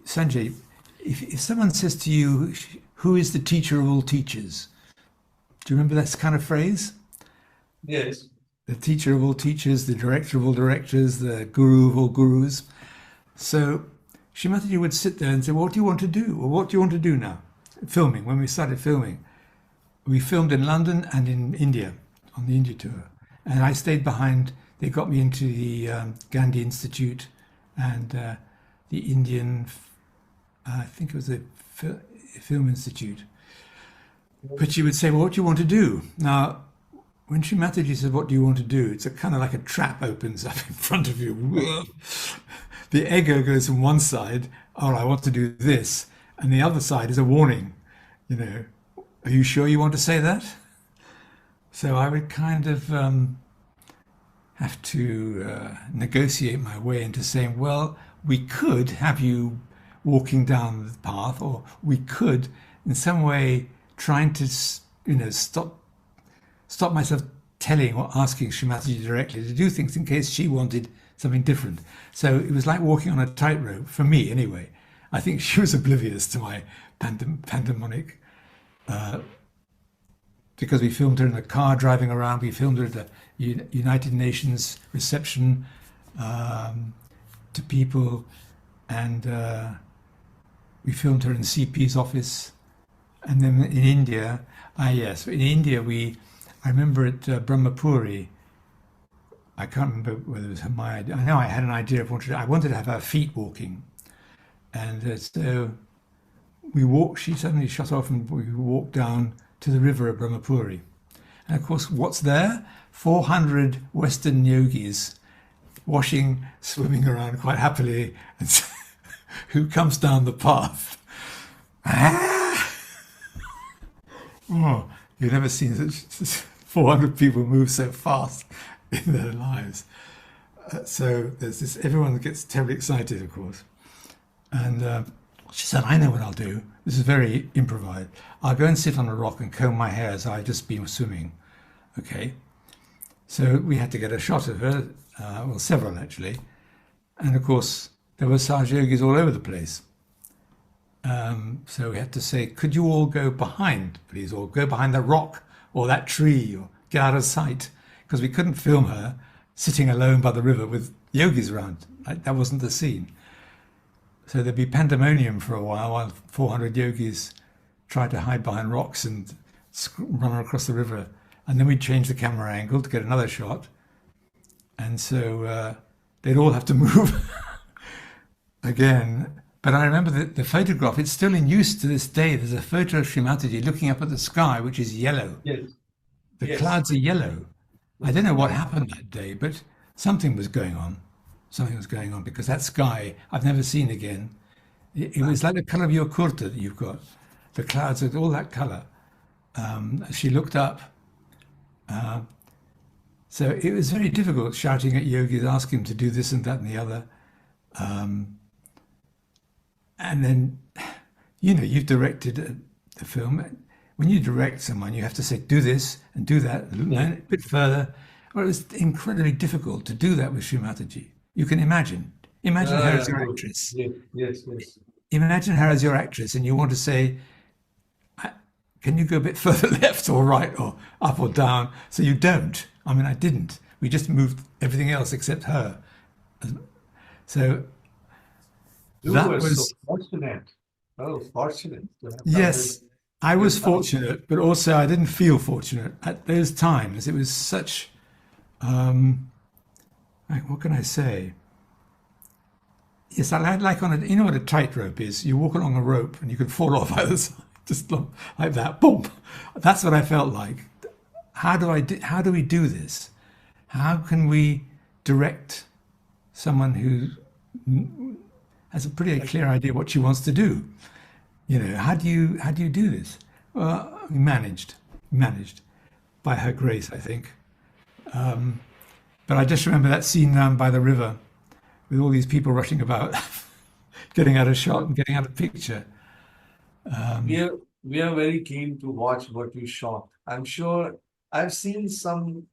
Sanjay, if someone says to you, who is the teacher of all teachers? Do you remember that kind of phrase? Yes. The teacher of all teachers, the director of all directors, the guru of all gurus. So Shri Mataji would sit there and say, what do you want to do? Well, what do you want to do now? Filming, when we started filming. We filmed in London and in India, on the India tour. And I stayed behind. They got me into the Gandhi Institute and the Indian, I think it was the Film Institute. But she would say, well, what do you want to do? Now, when Shri Mataji says, what do you want to do? It's a kind of like a trap opens up in front of you. The ego goes from one side, oh, I want to do this. And the other side is a warning. You know, are you sure you want to say that? So I would kind of have to negotiate my way into saying, well, we could have you walking down the path, or we could in some way trying to, stop myself telling or asking Shri Mataji directly to do things in case she wanted something different. So it was like walking on a tightrope, for me anyway. I think she was oblivious to my pandemonic, because we filmed her in a car driving around. We filmed her at the United Nations reception to people, and we filmed her in CP's office. And then in India, in India I remember at Brahmapuri, I can't remember whether it was my idea. I know I had an idea of I wanted to have her feet walking. And so she suddenly shut off and we walked down to the river at Brahmapuri. And of course, what's there? 400 Western yogis swimming around quite happily, and who comes down the path. Oh, you've never seen such 400 people move so fast in their lives. So there's this, everyone gets terribly excited, of course. And she said, I know what I'll do. This is very improvised. I'll go and sit on a rock and comb my hair as I've just been swimming. Okay. So we had to get a shot of her, well, several actually. And of course, there were Sahaja Yogis all over the place. So we had to say, could you all go behind, please, or go behind that rock or that tree, or get out of sight, because we couldn't film her sitting alone by the river with yogis around. That wasn't the scene. So there'd be pandemonium for a while 400 yogis tried to hide behind rocks and run across the river. And then we'd change the camera angle to get another shot. And so they'd all have to move again. But I remember the photograph, it's still in use to this day. There's a photo of Shri Mataji looking up at the sky, which is yellow. Yes. The clouds are yellow. I don't know what happened that day, but something was going on. Something was going on, because that sky I've never seen again. It was like the colour of your kurta that you've got. The clouds had all that colour. She looked up. So it was very difficult shouting at yogis, asking them to do this and that and the other. And then, you've directed the film. when you direct someone, you have to say, do this and do that, and a bit further. Well, it was incredibly difficult to do that with Shri Mataji. You can imagine. Imagine her as your Good. actress. Yes, yes, yes. Imagine her as your actress, and you want to say, can you go a bit further left or right or up or down? So you don't. I mean, I didn't. We just moved everything else except her. So You that were so was, fortunate. Oh, fortunate to have done yes, this. I was Yes, fortunate, but also I didn't feel fortunate at those times. It was such, what can I say? Yes, I like on a, you know what a tightrope is? You walk along a rope and you can fall off either side, just like that. Boom. That's what I felt like. How do we do this? How can we direct someone who has a pretty clear idea what she wants to do? You know, how do you do this? Well, we managed by her grace, I think. But I just remember that scene down by the river with all these people rushing about, getting out of shot and getting out of picture. we are very keen to watch what you shot. I'm sure I've seen some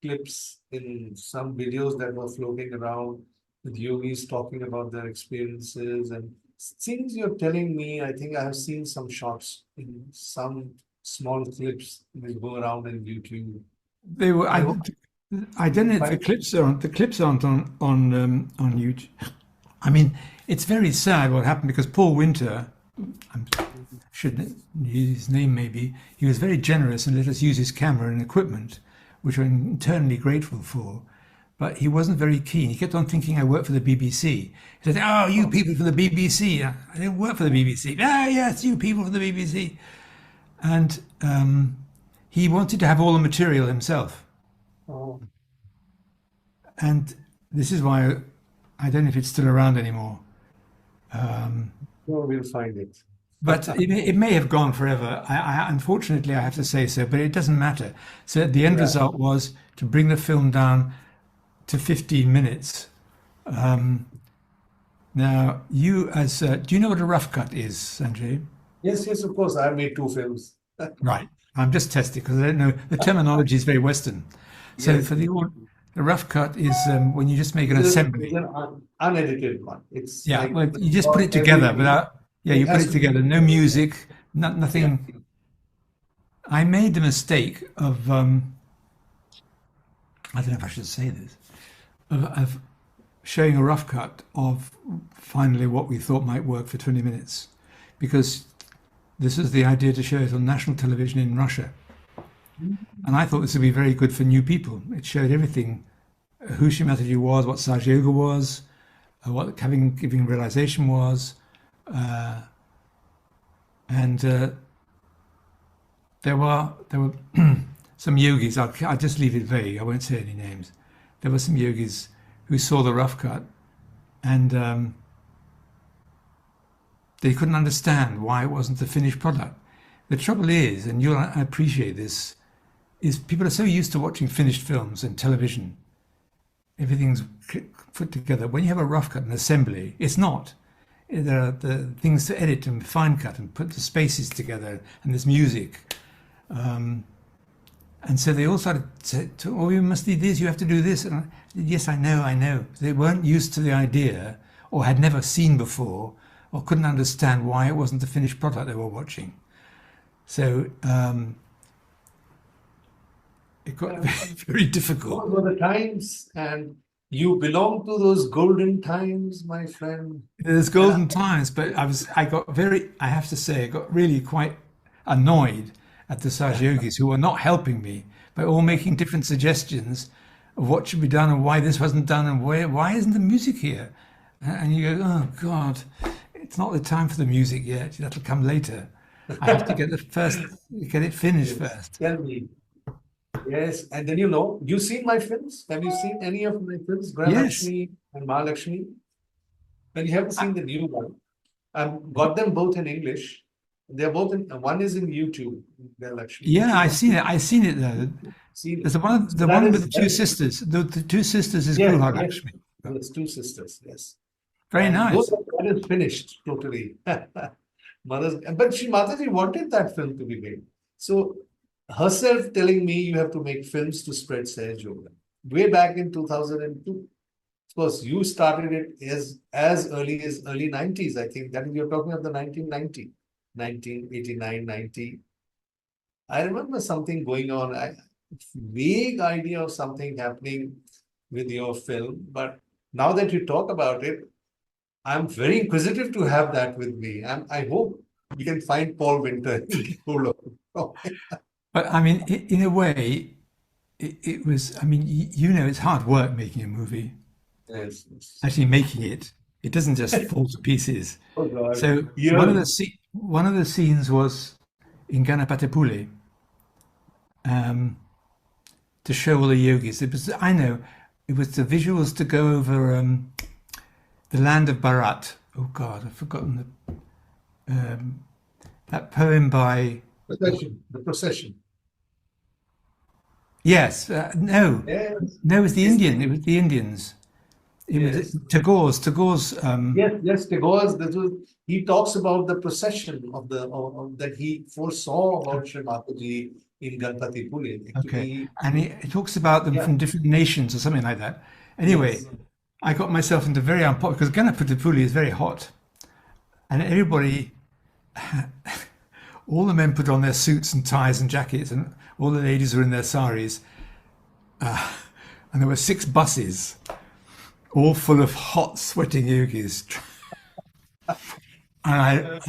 clips in some videos that were floating around with yogis talking about their experiences. And since you're telling me, I think I have seen some shots in some small clips that go around in YouTube. They were. I hope I don't know if find the clips aren't on YouTube. I mean, it's very sad what happened because Paul Winter, I shouldn't use his name maybe, he was very generous and let us use his camera and equipment, which we're eternally grateful for. But he wasn't very keen. He kept on thinking I work for the BBC. He said, "Oh, you people from the BBC." I didn't work for the BBC. "Ah, yes, you people from the BBC." And he wanted to have all the material himself. oh, And this is why I don't know if it's still around anymore. no, we'll find it. But it may have gone forever. Unfortunately, I have to say so, but it doesn't matter. So the end Yeah. result was to bring the film down to 15 minutes. Now, do you know what a rough cut is, Sanjay? Yes, yes, of course. I made two films. Right. I'm just testing because I don't know. The terminology is very Western. So Yes, for the rough cut is when you just make an it's assembly. an unedited one. It's Yeah, like well, you just put it every together without, yeah, you it put has it to be. together, no music, Yeah. nothing. I made the mistake of, I don't know if I should say this, of showing a rough cut of finally what we thought might work for 20 minutes. Because this is the idea to show it on national television in Russia. And I thought this would be very good for new people. It showed everything, who Shri Mataji was, what Sahaja Yoga was, what giving realization was. And there were some yogis. I'll just leave it vague. I won't say any names. There were some yogis who saw the rough cut, and they couldn't understand why it wasn't the finished product. The trouble is, and you'll appreciate this, is people are so used to watching finished films and television. Everything's put together. When you have a rough cut and assembly, it's not. There are the things to edit and fine cut and put the spaces together, and there's music. And so they all started to, "Oh, you must do this, you have to do this." And yes, I know. They weren't used to the idea or had never seen before or couldn't understand why it wasn't the finished product they were watching. So it got very difficult. Those were the times, and you belong to those golden times, my friend. There's And I, golden times, but I have to say, I got really quite annoyed at the Sahaja Yogis who were not helping me by all making different suggestions of what should be done and why this wasn't done and why isn't the music here? And you go, "Oh God, it's not the time for the music yet. That'll come later. I have to get it finished yes, first." tell me. Yes, and then you seen my films? Have you seen any of my films, Yes. Lakshmi and Mahalakshmi? Well, you haven't seen the new one. I've got them both in English. They're both in, one is in YouTube, Lakshmi. You Yeah, should I seen it though. see There's it. the So that one is with the two sisters. The two sisters is yes, Guha yes, Lakshmi. yes, two sisters, yes. Very And nice. that is finished totally. But Shri Mataji wanted that film to be made. So herself telling me you have to make films to spread Sahaja Yoga. Way back in 2002. Of course, you started it as early as early 90s, I think. That is, you're talking of the 1990, 1989, 90. I remember something going on. Vague idea of something happening with your film. But now that you talk about it, I'm very inquisitive to have that with me. I hope we can find Paul Winter and get hold of it. But I mean, in a way, it was. I mean, you know, it's hard work making a movie. Yes, yes. Actually, making it, it doesn't just fall to pieces. Oh God. So Yeah. one of the scenes was in Ganapatipuli, um, to show all the yogis. It was, I know, it was the visuals to go over the land of Bharat. Oh God, I've forgotten that poem by. Procession. The procession. Yes, no, Yes. no, it was the Is Indian. It was the Indians. It was yes. Tagore's. Yes, yes, because this was, he talks about the procession of that he foresaw about Shri Mataji in Ganpati Pule. Okay, Actually, and it talks about them yeah, from different nations or something like that. Anyway, yes. I got myself into very unpopular because Ganapatipuli is very hot, and everybody, all the men put on their suits and ties and jackets, and all the ladies were in their saris, and there were 6 buses, all full of hot, sweating yogis. And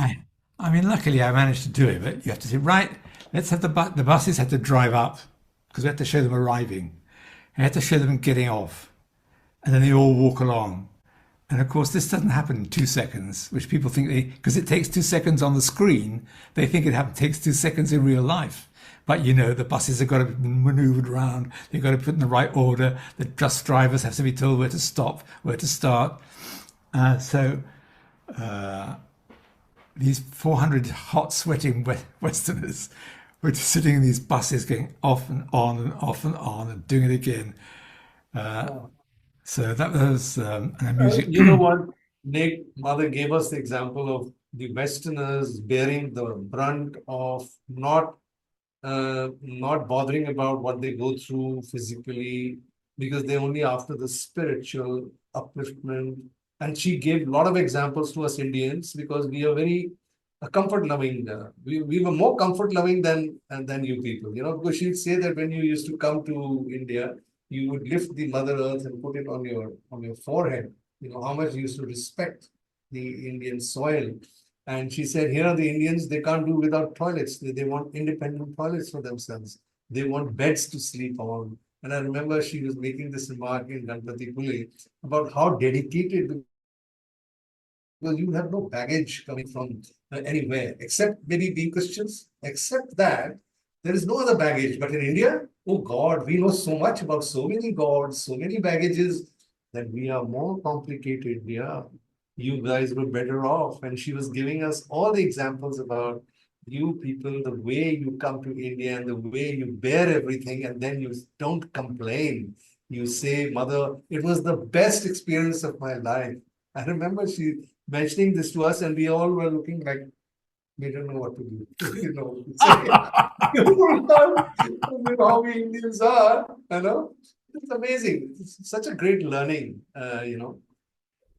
I mean, luckily I managed to do it. But you have to say, right, let's have the buses had to drive up because we had to show them arriving. We had to show them getting off, and then they all walk along. And of course, this doesn't happen in 2 seconds, which people think because it takes 2 seconds on the screen, they think takes 2 seconds in real life. But you know, the buses have got to be maneuvered around. They've got to put in the right order. The bus drivers have to be told where to stop, where to start. So these 400 hot, sweating Westerners were just sitting in these buses going off and on and off and on and doing it again. So that was and music. You know what? Nick, Mother gave us the example of the Westerners bearing the brunt of not bothering about what they go through physically because they're only after the spiritual upliftment. And she gave a lot of examples to us Indians because we are very comfort loving. We were more comfort loving than you people, you know, because she'd say that when you used to come to India, you would lift the Mother Earth and put it on your forehead. You know how much you used to respect the Indian soil. And she said, here are the Indians, they can't do without toilets. They want independent toilets for themselves. They want beds to sleep on. And I remember she was making this remark in Ganpati Pule about how dedicated, because you have no baggage coming from anywhere, except maybe being Christians. Except that, there is no other baggage. But in India, oh God, we know so much about so many gods, so many baggages that we are more complicated. Yeah, you guys were better off. And she was giving us all the examples about you people, the way you come to India and the way you bear everything, and then you don't complain. You say, Mother, it was the best experience of my life. I remember she mentioning this to us, and we all were looking like we don't know what to do. You know, how we Indians are, you know. It's amazing. It's such a great learning, you know. I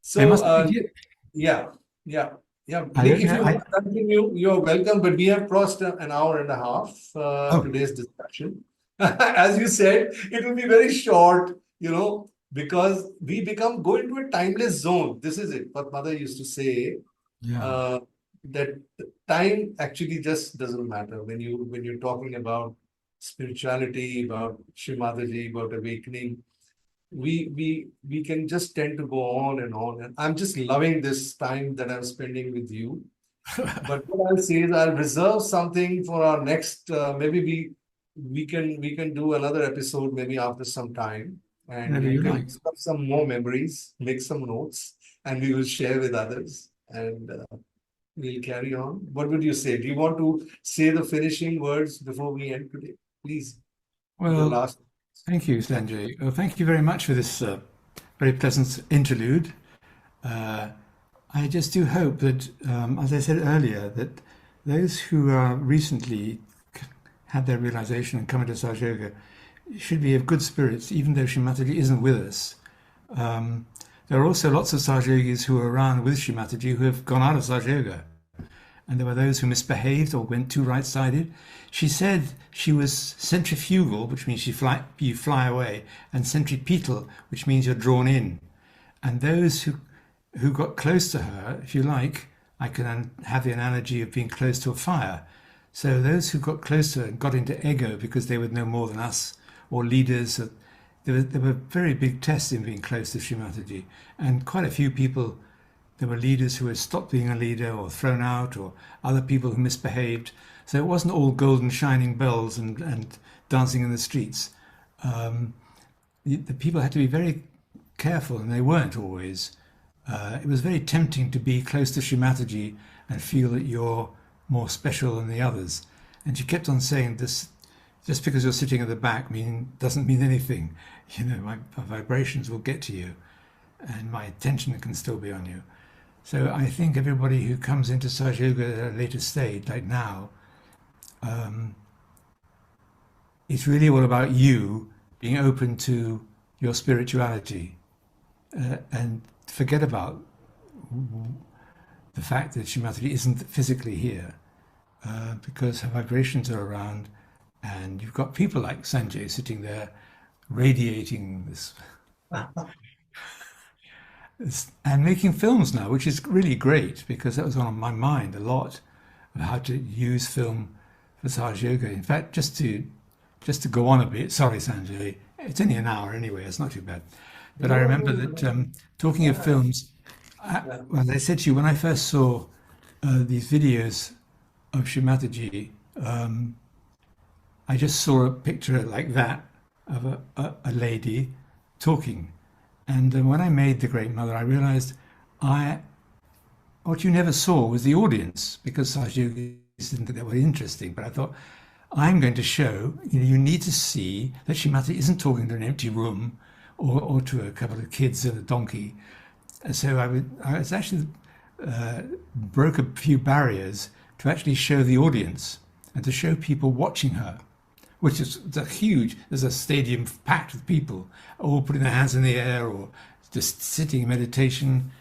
So, must admit, yeah, yeah, yeah. I Nick, don't if know. you want to continue, you're welcome. But we have crossed an hour and a half Oh, today's discussion. As you said, it will be very short, you know, because we go into a timeless zone. This is it. What Mother used to say, yeah. uh, that time actually just doesn't matter when you're talking about spirituality, about Shri Mataji, about awakening. We can just tend to go on and on. And I'm just loving this time that I'm spending with you. But what I'll say is I'll reserve something for our next. Maybe we can do another episode maybe after some time, and Whatever you you can like. discuss some more memories, make some notes, and we will share with others. And we'll carry on. What would you say? Do you want to say the finishing words before we end today? Please, the Well, last. thank you, Sanjay. Well, thank you very much for this very pleasant interlude. Uh, I just do hope that, as I said earlier, that those who are recently had their realization and come into Sahaja Yoga should be of good spirits, even though Shri Mataji isn't with us. There are also lots of Sahaja Yogis who are around with Shri Mataji who have gone out of Sahaja Yoga. And there were those who misbehaved or went too right-sided. She said she was centrifugal, which means you fly away, and centripetal, which means you're drawn in. And those who got close to her, if you like, I can have the analogy of being close to a fire. So those who got close to her and got into ego because they would know more than us, or leaders, there were very big tests in being close to Shri Mataji. And quite a few people, there were leaders who had stopped being a leader or thrown out, or other people who misbehaved. So it wasn't all golden shining bells and dancing in the streets. The people had to be very careful, and they weren't always. It was very tempting to be close to Shri Mataji and feel that you're more special than the others. And she kept on saying this, just because you're sitting at the back doesn't mean anything. You know, my vibrations will get to you, and my attention can still be on you. So I think everybody who comes into Sahaja Yoga at a later stage, like now, it's really all about you being open to your spirituality, and forget about the fact that Shri Mataji isn't physically here, because her vibrations are around, and you've got people like Sanjay sitting there radiating this and making films now, which is really great, because that was on my mind a lot, of how to use film for Sahaja Yoga. In fact, just to go on a bit, sorry Sanjay, it's only an hour anyway, it's not too bad. But I remember that, talking of films, as I said to you, when I first saw these videos of Shri Mataji, I just saw a picture like that of a lady talking. And when I made The Great Mother, I realized what you never saw was the audience, because Sahaja Yogis didn't think that was interesting. But I thought, I'm going to show, you need to see that Shri Mataji isn't talking to an empty room or to a couple of kids and a donkey. So I was actually broke a few barriers to actually show the audience and to show people watching her, which is there's a stadium packed with people, all putting their hands in the air or just sitting in meditation.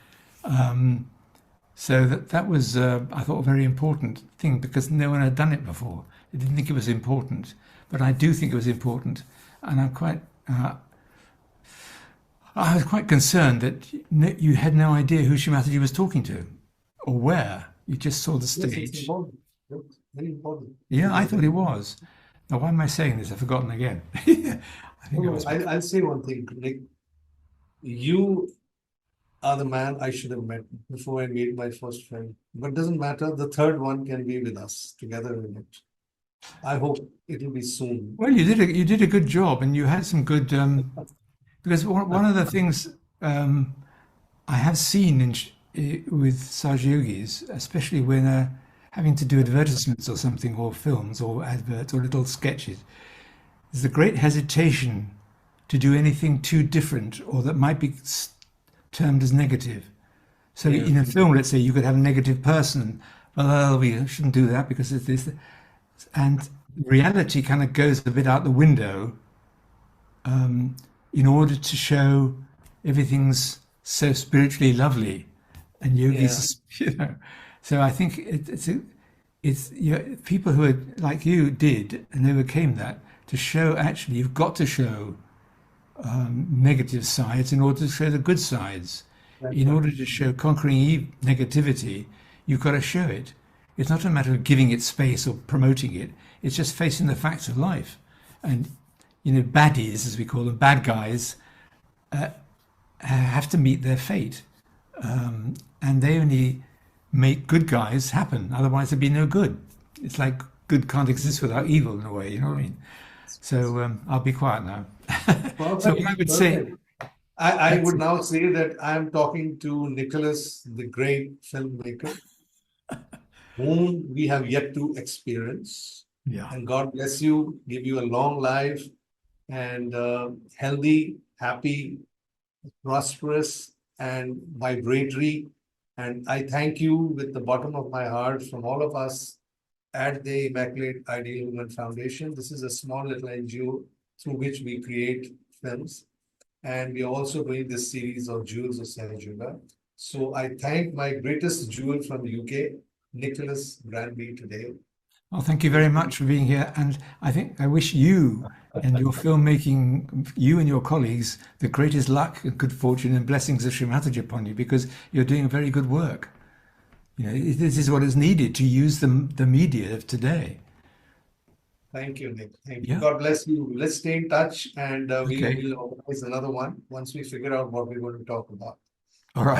So that was, I thought, a very important thing, because no one had done it before. They didn't think it was important, but I do think it was important. And I was quite concerned that you had no idea who Shri Mataji was talking to or where. You just saw the stage. Yes, it's important. It's very important. Yeah, I thought it was. Now, why am I saying this? I've forgotten again. I think it was. I'll say one thing, Nick. You are the man I should have met before I made my first friend. But it doesn't matter. The third one can be with us together in it. I hope it will be soon. Well, you did a good job, and you had some good. Because one of the things I have seen with Sahaja Yogis, especially when having to do advertisements or something, or films, or adverts, or little sketches, there's a great hesitation to do anything too different or that might be termed as negative. So in a film, let's say, you could have a negative person. Well, we shouldn't do that because it's this. And reality kind of goes a bit out the window, in order to show everything's so spiritually lovely, and yogis, So I think it's people who are like you did and overcame that, to show actually you've got to show negative sides in order to show the good sides. In order to show conquering negativity, you've got to show it. It's not a matter of giving it space or promoting it. It's just facing the facts of life. And baddies, as we call them, bad guys, have to meet their fate. And they only make good guys happen. Otherwise, there'd be no good. It's like good can't exist without evil, in a way, you know what I mean? So I'll be quiet now. So what I would say... I would now say that I'm talking to Nicholas, the great filmmaker, whom we have yet to experience. Yeah. And God bless you, give you a long life, and healthy, happy, prosperous, and vibratory. And I thank you with the bottom of my heart, from all of us at the Immaculate Ideal Women Foundation. This is a small little NGO through which we create films. And we are also doing this series of Jewels of Sahaja Yoga. So I thank my greatest jewel from the UK, Nicholas Granby, today. Well, thank you very much for being here. And I wish you and your filmmaking, you and your colleagues, the greatest luck and good fortune and blessings of Shri Mataji upon you, because you're doing very good work. You know, this is what is needed to use the media of today. Thank you, Nick. Thank you. Yeah. God bless you. Let's stay in touch, and Okay. we'll organize another one once we figure out what we're going to talk about. All right.